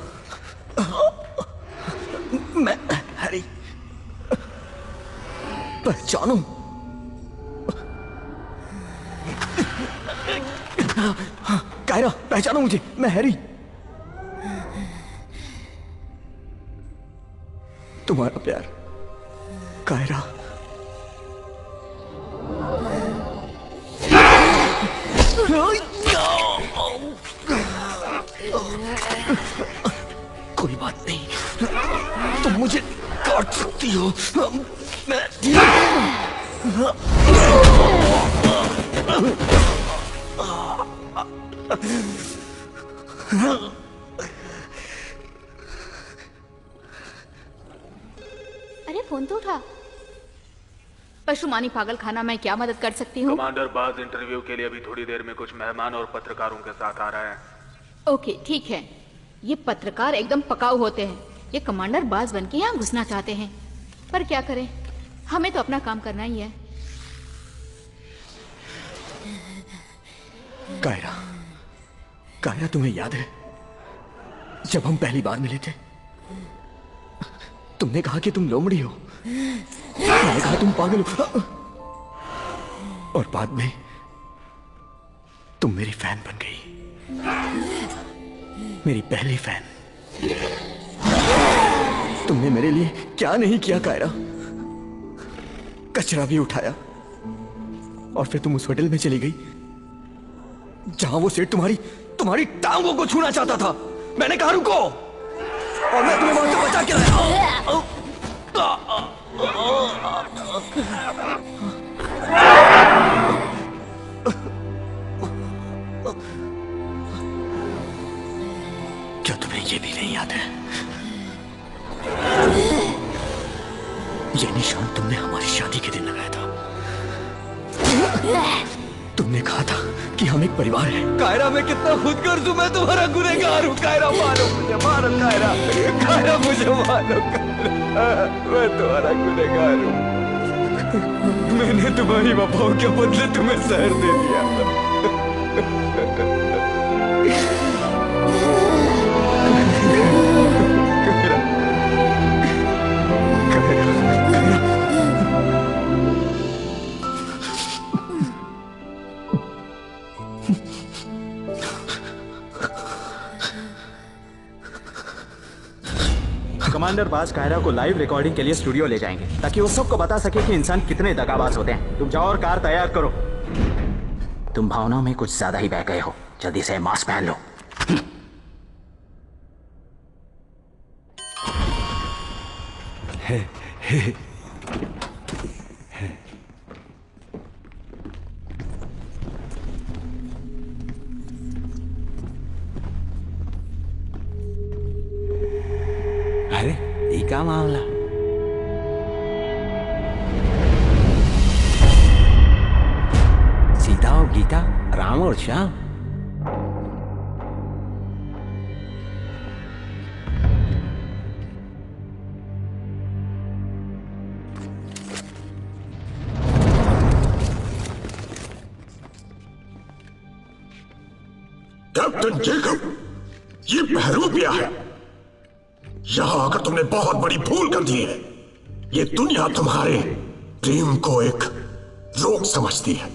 मैं हैरी पहचानूं? कायरा, पहचानो मुझे, मैं हैरी। तुम्हारा प्यार कायरा। कोई बात नहीं, तुम मुझे काट सकती हो। मैं अरे फोन तो उठा। पशुमानी पागल खाना, मैं क्या मदद कर सकती हूँ? कमांडर बाज इंटरव्यू के लिए अभी थोड़ी देर में कुछ मेहमान और पत्रकारों के साथ आ रहे हैं। ओके ठीक है। ये पत्रकार एकदम पकाऊ होते हैं। ये कमांडर बाज बन के यहाँ घुसना चाहते हैं, पर क्या करें, हमें तो अपना काम करना ही है। कायरा, कायरा तुम्हें याद है जब हम पहली बार मिले थे? तुमने कहा कि तुम लोमड़ी हो, मैंने कहा तुम पागल हो, और बाद में तुम मेरी फैन बन गई, मेरी पहली फैन। तुमने मेरे लिए क्या नहीं किया कायरा, कचरा भी उठाया, और फिर तुम उस होटल में चली गई जहां वो सेठ तुम्हारी टांगों को छूना चाहता था। मैंने कहा रुको, और मैं तुम्हें वहां से बचा के लाया। क्या तुम्हें ये भी नहीं याद है? ये निशान तुमने हमारी शादी के दिन लगाया था। तुमने कहा था कि हम एक परिवार हैं। कायरा, मैं कितना खुदगर्ज हूं, मैं तुम्हारा गुनहगार हूं। कायरा, मारो मुझे, मारो कायरा, कायरा मुझे मारो, मैं तुम्हारा गुनहगार हूं। मैंने तुम्हारी वफाओं के बदले तुम्हें जहर दे दिया। कमांडर बाज कायरा को लाइव रिकॉर्डिंग के लिए स्टूडियो ले जाएंगे ताकि वो सबको बता सके कि इंसान कितने दगाबाज होते हैं। तुम जाओ और कार तैयार करो। तुम भावनाओं में कुछ ज्यादा ही बह गए हो, जल्दी से मास्क पहन लो। अरे ये क्या मामला? सीता और गीता, राम और श्याम। कैप्टन जेकब, ये बहरूपिया है। यहां आकर तुमने बहुत बड़ी भूल कर दी है। ये दुनिया तुम्हारे प्रेम को एक रोग समझती है।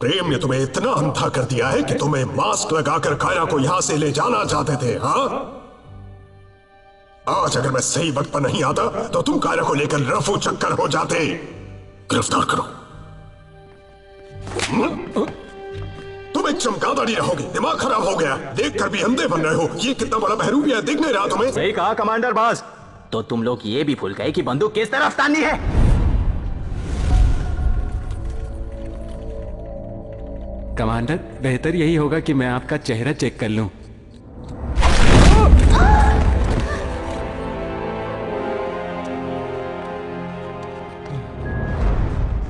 प्रेम ने तुम्हें इतना अंधा कर दिया है कि तुम्हें मास्क लगाकर कायरा को यहां से ले जाना चाहते थे। हाँ, आज अगर मैं सही वक्त पर नहीं आता तो तुम कायरा को लेकर रफू चक्कर हो जाते। गिरफ्तार करो। तुम एक चमगादड़ ही रहोगे। दिमाग खराब हो गया, देखकर भी अंधे बन रहे हो। ये कितना बड़ा बहरूपिया है, दिख नहीं रहा तुम्हें? सही कहा कमांडर बाज। तो तुम लोग ये भी भूल गए कि बंदूक किस तरफ तानी है। कमांडर, बेहतर यही होगा कि मैं आपका चेहरा चेक कर लूं।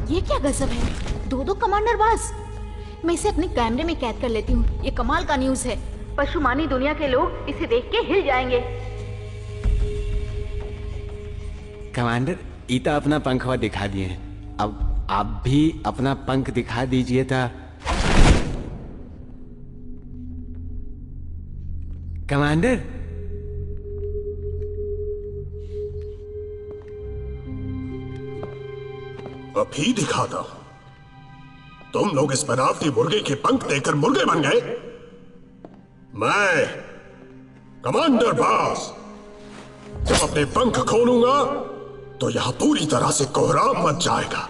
ये क्या गजब है, दो कमांडर बाज। मैं इसे अपने कैमरे में कैद कर लेती हूँ। ये कमाल का न्यूज़ है। पशुमानी दुनिया के लोग इसे देख के हिल जाएंगे। कमांडर, ईता अपना पंखवा दिखा दिए हैं। अब आप भी अपना पंख दिखा दीजिए था। कमांडर, अभी दिखाता हूं। तुम लोग इस बनावटी मुर्गे के पंख देकर मुर्गे बन गए। मैं कमांडर बाज जब अपने पंख खोलूंगा तो यहां पूरी तरह से कोहराम मच जाएगा।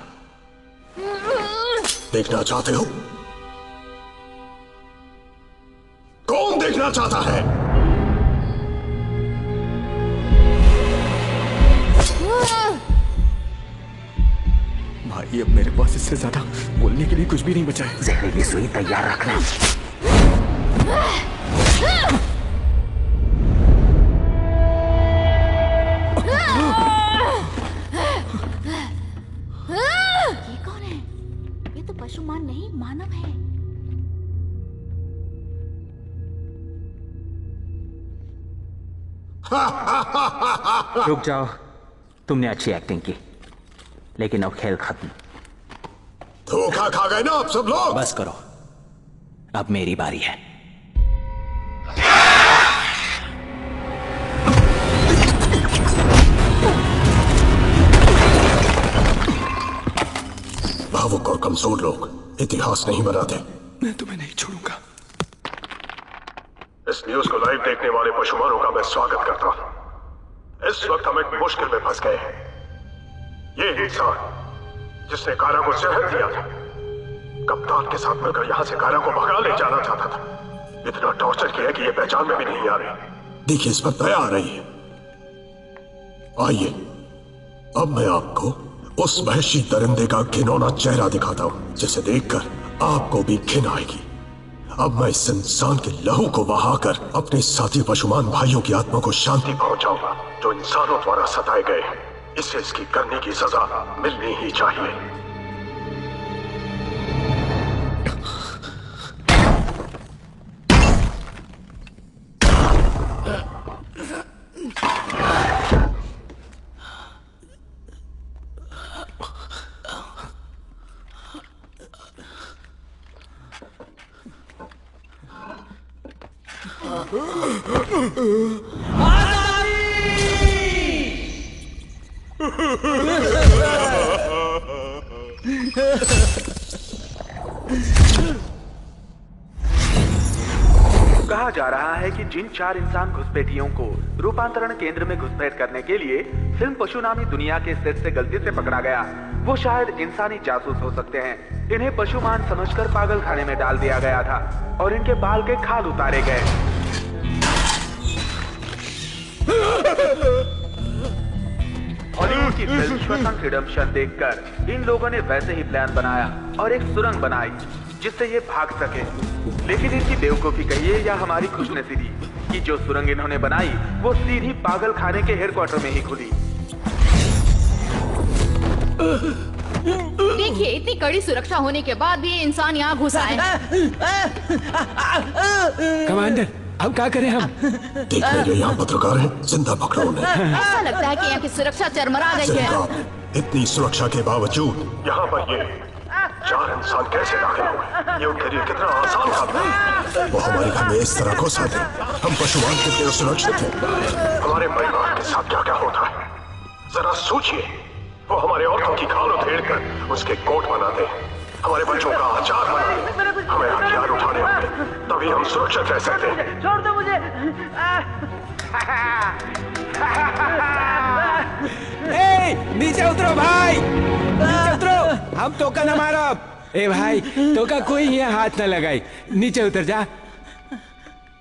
देखना चाहते हो? कौन देखना चाहता है? भाई, अब मेरे पास इससे ज्यादा बोलने के लिए कुछ भी नहीं बचा है। जहरीली सुई तैयार रखना। रुक जाओ, तुमने अच्छी एक्टिंग की, लेकिन अब खेल खत्म। धोखा खा गए ना आप सब लोग। बस करो, अब मेरी बारी है। भावुक और कमजोर लोग इतिहास नहीं बनाते। मैं तुम्हें नहीं छोड़ूंगा। इस न्यूज को लाइव देखने वाले पशुमानों का मैं स्वागत करता हूं। इस वक्त हम एक मुश्किल में फंस गए हैं। ये इंसान जिसने कारा को जहर दिया था, कप्तान के साथ मिलकर यहां से कारा को भगा ले जाना चाहता था। इतना टॉर्चर किया कि ये पहचान में भी नहीं आ रही। देखिए, इस पर दया आ रही है। आइए, अब मैं आपको उस वहशी दरिंदे का घिनौना चेहरा दिखाता हूं, जिसे देखकर आपको भी घिन आएगी। अब मैं इस इंसान के लहू को बहाकर अपने साथी पशुमान भाइयों की आत्मा को शांति पहुंचाऊंगा, जो इंसानों द्वारा सताए गए हैं। इसे इसकी करने की सजा मिलनी ही चाहिए। कहा जा रहा है कि जिन 4 इंसान घुसपैठियों को रूपांतरण केंद्र में घुसपैठ करने के लिए फिल्म पशु नामी दुनिया के सेट से गलती से पकड़ा गया, वो शायद इंसानी जासूस हो सकते हैं। इन्हें पशुमान समझकर पागल खाने में डाल दिया गया था और इनके बाल के खाल उतारे गए। हॉलीवुड की फिल्म शॉशैंक रिडेम्पशन देखकर इन लोगों ने वैसे ही प्लान बनाया और एक सुरंग बनाई जिससे ये भाग सके। लेकिन इनकी बेवकूफी कहिए या हमारी खुशनसीबी कि जो सुरंग इन्होंने बनाई वो सीधी पागल खाने के हेडक्वार्टर में ही खुली। देखिए, इतनी कड़ी सुरक्षा होने के बाद भी ये इंसान यहाँ घुस आए। कमांडर, अब क्या करें हम? देख रहे यहाँ पत्रकार हैं, जिंदा पकड़ो उन्हें। ऐसा लगता है कि यहाँ की सुरक्षा चरमरा गई है। इतनी सुरक्षा के बावजूद यहाँ पर ये 4 इंसान कैसे दाखिल हुए? ये उनके लिए कितना आसान काम था। वो हमारे घर में इस तरह घुस आते, हम पशुमान कितने सुरक्षित थे। हमारे परिवार के साथ क्या क्या होता है जरा सोचिए। वो हमारे औरतों की खाल उधेड़ कर उसके कोट बनाते, हमारे बच्चों का आचार बनाते। हमें हथियार उठाने होंगे, तभी हम सुरक्षित रह सकते हैं। छोड़ दो मुझे। नीचे उतरो भाई, नीचे उतरो। हम टोका न मारो। ए भाई, टोका कोई यहाँ हाथ न लगाई। नीचे उतर जा,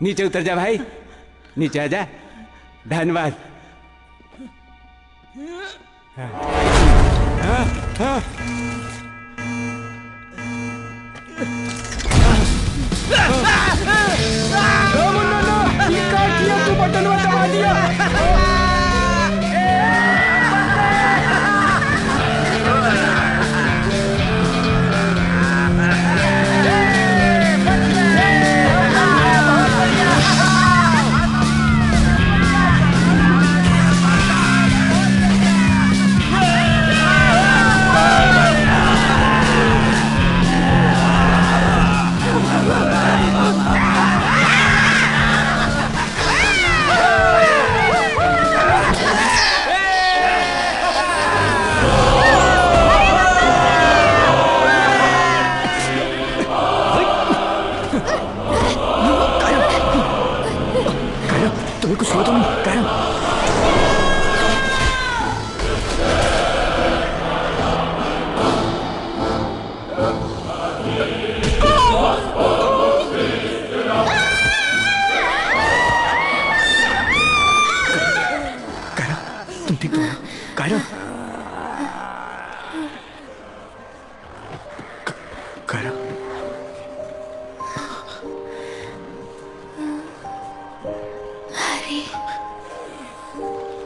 नीचे उतर जा भाई, नीचे आ जा। धन्यवाद। तू बटन दबा दिया।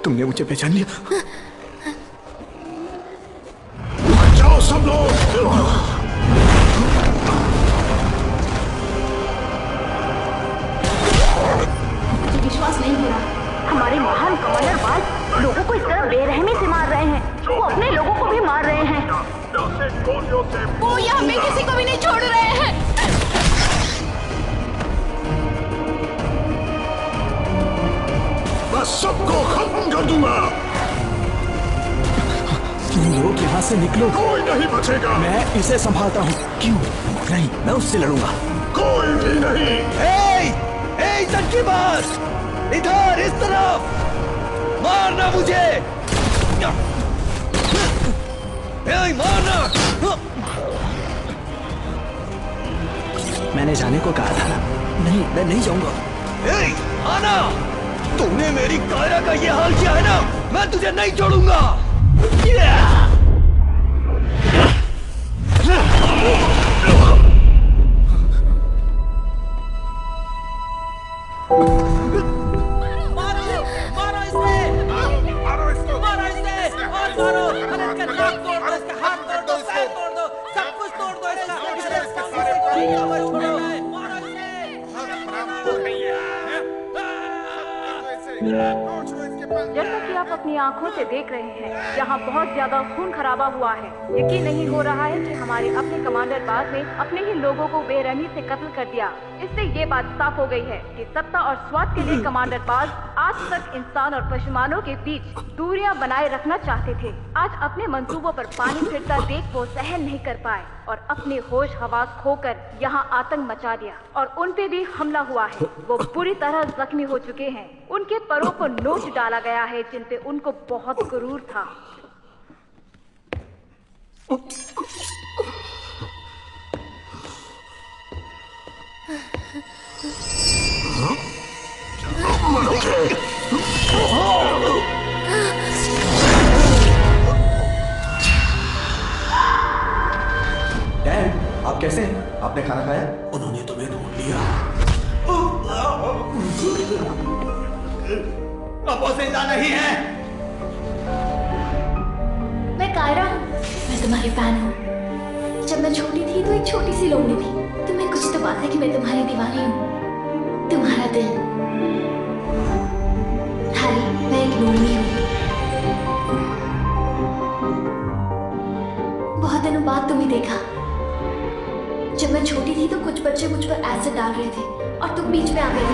तुमने मुझे पहचान लिया? जाओ सब लोग। मुझे विश्वास नहीं हो रहा, हमारे महान गोलियों से वो यहाँ पे किसी को भी नहीं छोड़ रहे हैं। मैं सबको खत्म कर दूंगा। तुम लोग यहाँ से निकलो। कोई नहीं बचेगा। मैं इसे संभालता हूँ। क्यों नहीं, मैं उससे लड़ूंगा। कोई भी नहीं। की बात इधर, इस तरफ मारना मुझे। मारना। मैंने जाने को कहा था ना। नहीं, मैं नहीं जाऊंगा। आना, तूने मेरी कायरा का ये हाल किया है ना, मैं तुझे नहीं छोड़ूंगा। जैसा कि आप अपनी आंखों से देख रहे हैं, यहाँ बहुत ज्यादा खून खराबा हुआ है। यकीन नहीं हो रहा है कि हमारे अपने कमांडर बाज ने अपने ही लोगों को बेरहमी से कत्ल कर दिया। इससे ये बात साफ हो गई है कि सत्ता और स्वाद के लिए कमांडर बाज आज तक इंसान और पशुमानों के बीच दूरियां बनाए रखना चाहते थे। आज अपने मंसूबों पर पानी फिरता देख वो सहन नहीं कर पाए और अपने होश हवास खोकर यहाँ आतंक मचा दिया और उन पे भी हमला हुआ है। वो बुरी तरह जख्मी हो चुके हैं। उनके परों को नोच डाला गया है जिन पे उनको बहुत गुरूर था। डैड, आप कैसे हैं? आपने खाना खाया? उन्होंने तुम्हें ढूंढ लिया। अब वो जिंदा नहीं है। मैं कायरा हूँ। मैं तुम्हारी फैन हूँ। जब मैं छोटी थी तो एक छोटी सी लोमड़ी थी। तुम्हें कुछ तो बात है कि मैं तुम्हारी दीवानी हूँ। तुम्हारा दिल। हैरी, मैं एक लोमड़ी हूँ। बहुत दिनों बाद तुम्हें देखा। जब मैं छोटी थी तो कुछ बच्चे मुझ पर एसिड डाल रहे थे और तुम बीच में आ गए थे।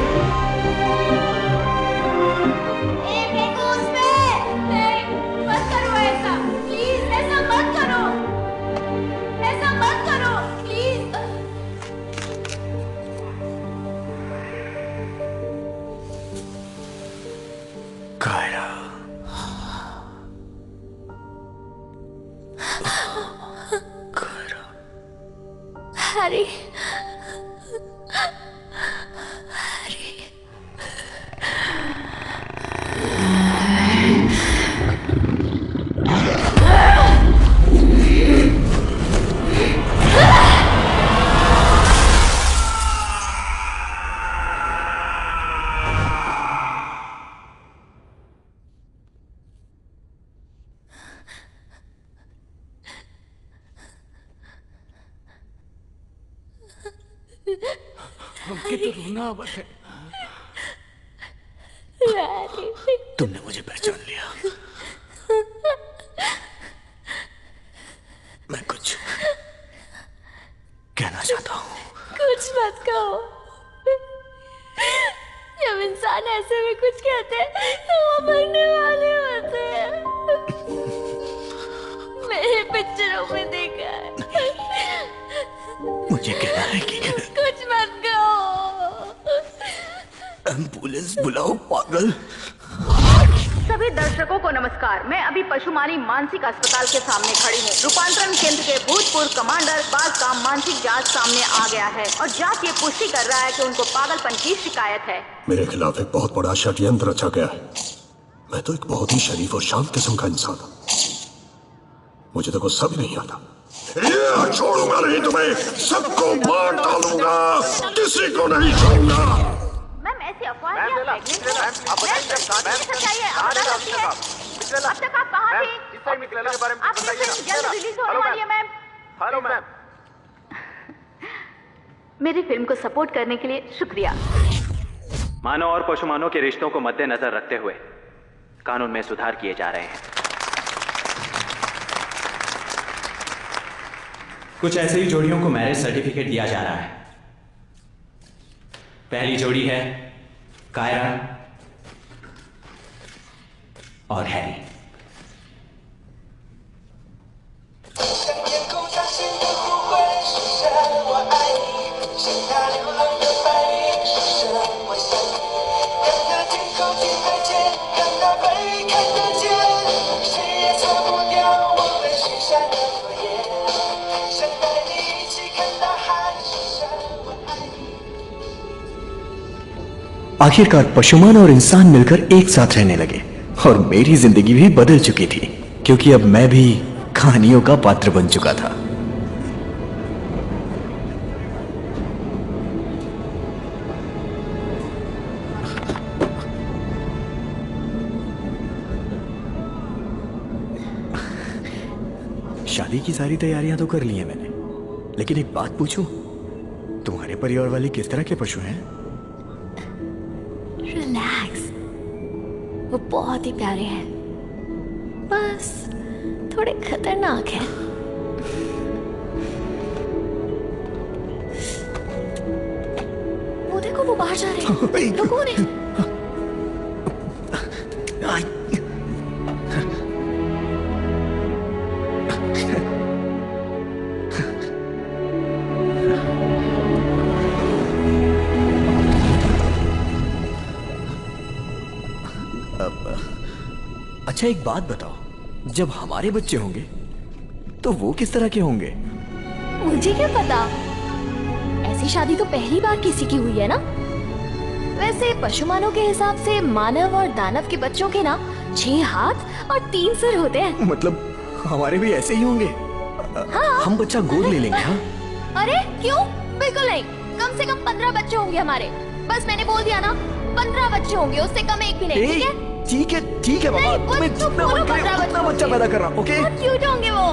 मत करो ऐसा, प्लीज ऐसा मत करो, ऐसा मत करो प्लीज। कायरा, हैरी, हमके तो रोना आवत है। तुमने मुझे पहचान लिया। मैं कुछ कहना चाहता हूँ। कुछ मत कहो। जब इंसान ऐसे में कुछ कहते हैं तो वो मरने वाले होते हैं। मैंने पिक्चरों में देखा है। मुझे कहना है कि कुछ मत कहो। एम्बुलेंस बुलाओ पागल। सभी दर्शकों को नमस्कार। मैं अभी पशुमानी मानसिक अस्पताल के सामने खड़ी हूँ। रूपांतरण केंद्र के भूतपूर्व कमांडर बाज का मानसिक जांच सामने आ गया है और जांच ये पुष्टि कर रहा है कि उनको पागलपन की शिकायत है। मेरे खिलाफ एक बहुत बड़ा षड्यंत्र रचा गया है। मैं तो एक बहुत ही शरीफ और शांत किस्म का इंसान हूँ। मुझे तो गुस्सा भी नहीं आता। छोड़ूंगा नहीं तुम्हें, सबको मार डालूंगा, किसी को नहीं छोड़ूंगा। मैम ऐसी अफवाह क्या फैला? अब तक आप कहाँ थे? आपकी फिल्म जल्द रिलीज होने वाली है मैम। Hello ma'am. मेरी फिल्म को सपोर्ट करने के लिए शुक्रिया। मानव और पशुमानों के रिश्तों को मद्देनजर रखते हुए कानून में सुधार किए जा रहे हैं। कुछ ऐसे ही जोड़ियों को मैरिज सर्टिफिकेट दिया जा रहा है। पहली जोड़ी है कायरा और हैरी। आखिरकार पशुमान और इंसान मिलकर एक साथ रहने लगे और मेरी जिंदगी भी बदल चुकी थी, क्योंकि अब मैं भी कहानियों का पात्र बन चुका था। शादी की सारी तैयारियां तो कर ली हैं मैंने, लेकिन एक बात पूछूं, तुम्हारे परिवार वाले किस तरह के पशु हैं? रिलैक्स, वो बहुत ही प्यारे हैं, बस थोड़े खतरनाक हैं। वो देखो, वो बाहर जा रहे हैं। लोगों ने अच्छा एक बात बताओ, जब हमारे बच्चे होंगे तो वो किस तरह के होंगे? मुझे क्या पता, ऐसी शादी तो पहली बार किसी की हुई है ना। वैसे पशुमानों के हिसाब से मानव और दानव के बच्चों के ना 6 हाथ और 3 सिर होते हैं। मतलब हमारे भी ऐसे ही होंगे? हाँ। हम बच्चा गोद ले लेंगे। हाँ? अरे क्यों, बिल्कुल नहीं, कम से कम 15 बच्चे होंगे हमारे। बस मैंने बोल दिया ना, 15 बच्चे होंगे, उससे कम एक भी नहीं। ठीक है? ठीक है बाबा, तुम्हें जितना मन करे उतना बच्चा पैदा कर रहा। ओके? बहुत क्यूट होंगे वो।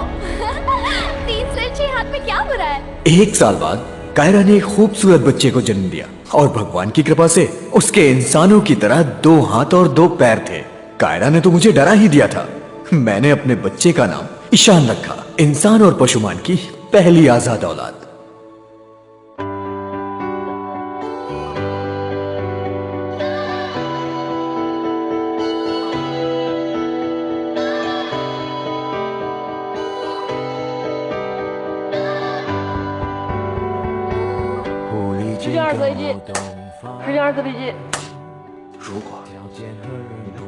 3 सिर 6 हाथ में क्या बुरा है? 1 साल बाद कायरा ने एक खूबसूरत बच्चे को जन्म दिया और भगवान की कृपा से उसके इंसानों की तरह 2 हाथ और 2 पैर थे। कायरा ने तो मुझे डरा ही दिया था। मैंने अपने बच्चे का नाम ईशान रखा, इंसान और पशुमान की पहली आजाद औलाद।12个一斤，12个一斤。如果你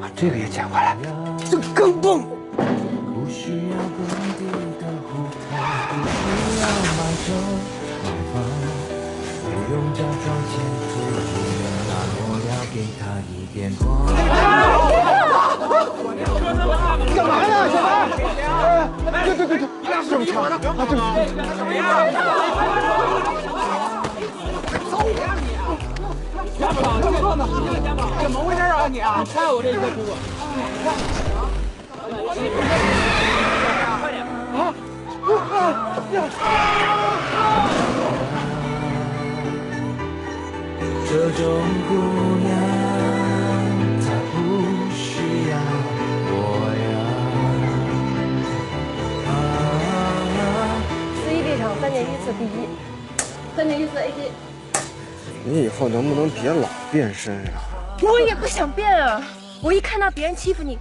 把这个也捡回来，就更棒。干嘛呢，小白？对，这么长，这么怎么回事啊你啊？看我这个叔叔。这种姑娘，她不需要我呀。11这场3年一次第一，3年一次 A 级。你以后能不能别老变身啊？我也不想变啊！我一看到别人欺负你，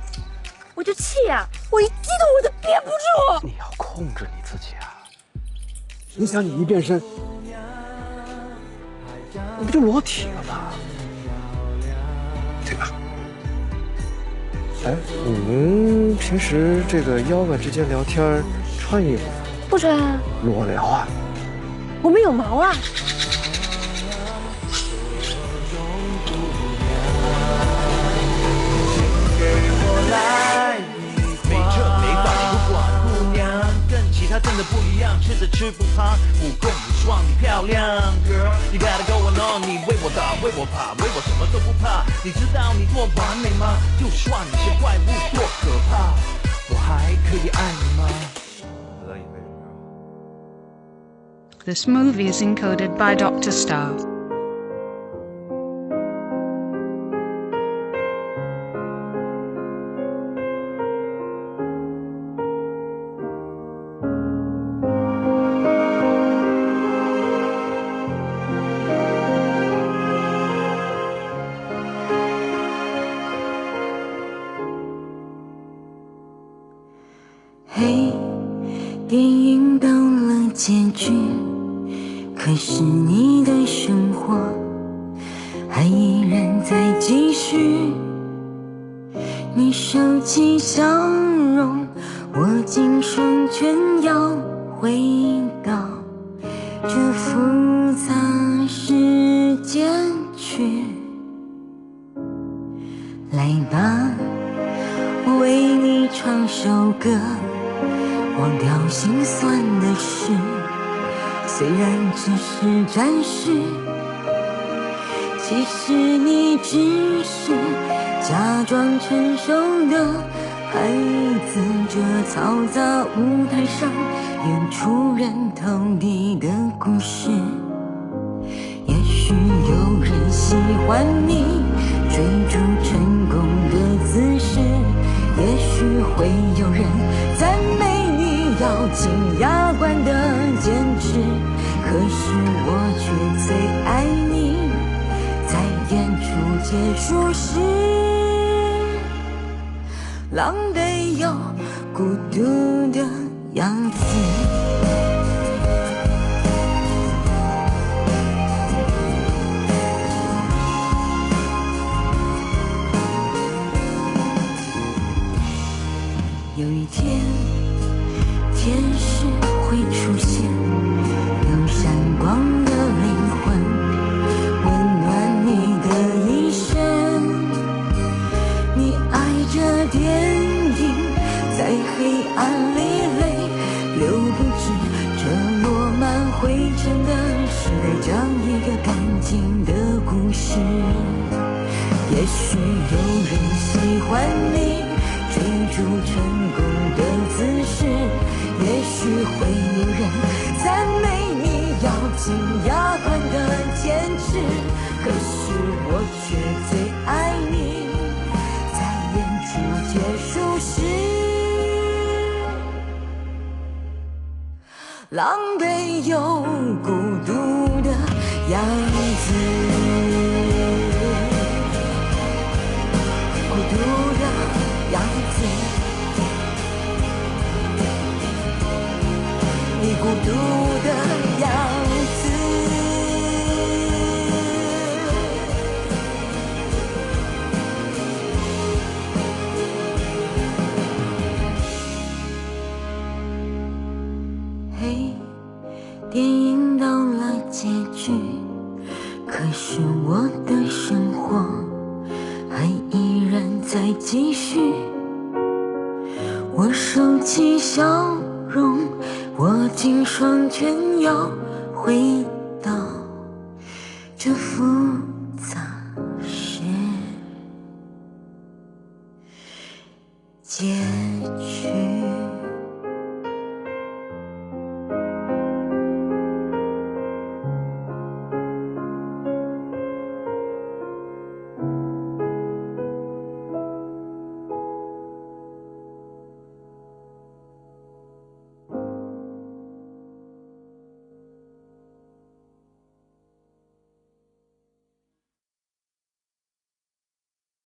我就气呀！我一激动我就憋不住。你要控制你自己啊！你想你一变身，你不就裸体了吗？对吧？哎，你们平时这个妖怪之间聊天穿衣服吗？不穿啊。裸聊啊？我们有毛啊。没这没法不管姑娘，跟其他真的不一样，吃的吃不胖，武功无双，你漂亮 ，girl， you gotta go on， 你为我打，为我爬，为我什么都不怕。你知道你多完美吗？就算你是怪物多可怕，我还可以爱你吗？This movie is encoded by Dr. Star. 嘿，电影到了结局，可是你的生活还依然在继续。你收起笑容，我今生全要回到这复杂世界去。来吧，我为你唱首歌，忘掉心酸的事，虽然只是暂时，其实你只是假装成熟的孩子，这嘈杂舞台上演出人逃避的故事。也许有人喜欢你追逐成功的姿势，也许会有人赞美你咬紧牙关的坚持，可是我却最爱你，在演出结束时狼狈又孤独的样子。有一天，天使会出现，有闪光的灵魂，温暖你的一生。你爱着电影，在黑暗里泪流不止，这落满灰尘的时代，讲一个干净的故事。也许有人喜欢你追逐成功的姿势，也许会有人赞美你咬紧牙关的坚持，可是我却最爱你，在演出结束时狼狈又孤独的样子。孤独的样子，你孤独的样子。嘿，电影到了结局，可是我的生活还依然在继续。我收起笑容，握紧双拳，要回到这复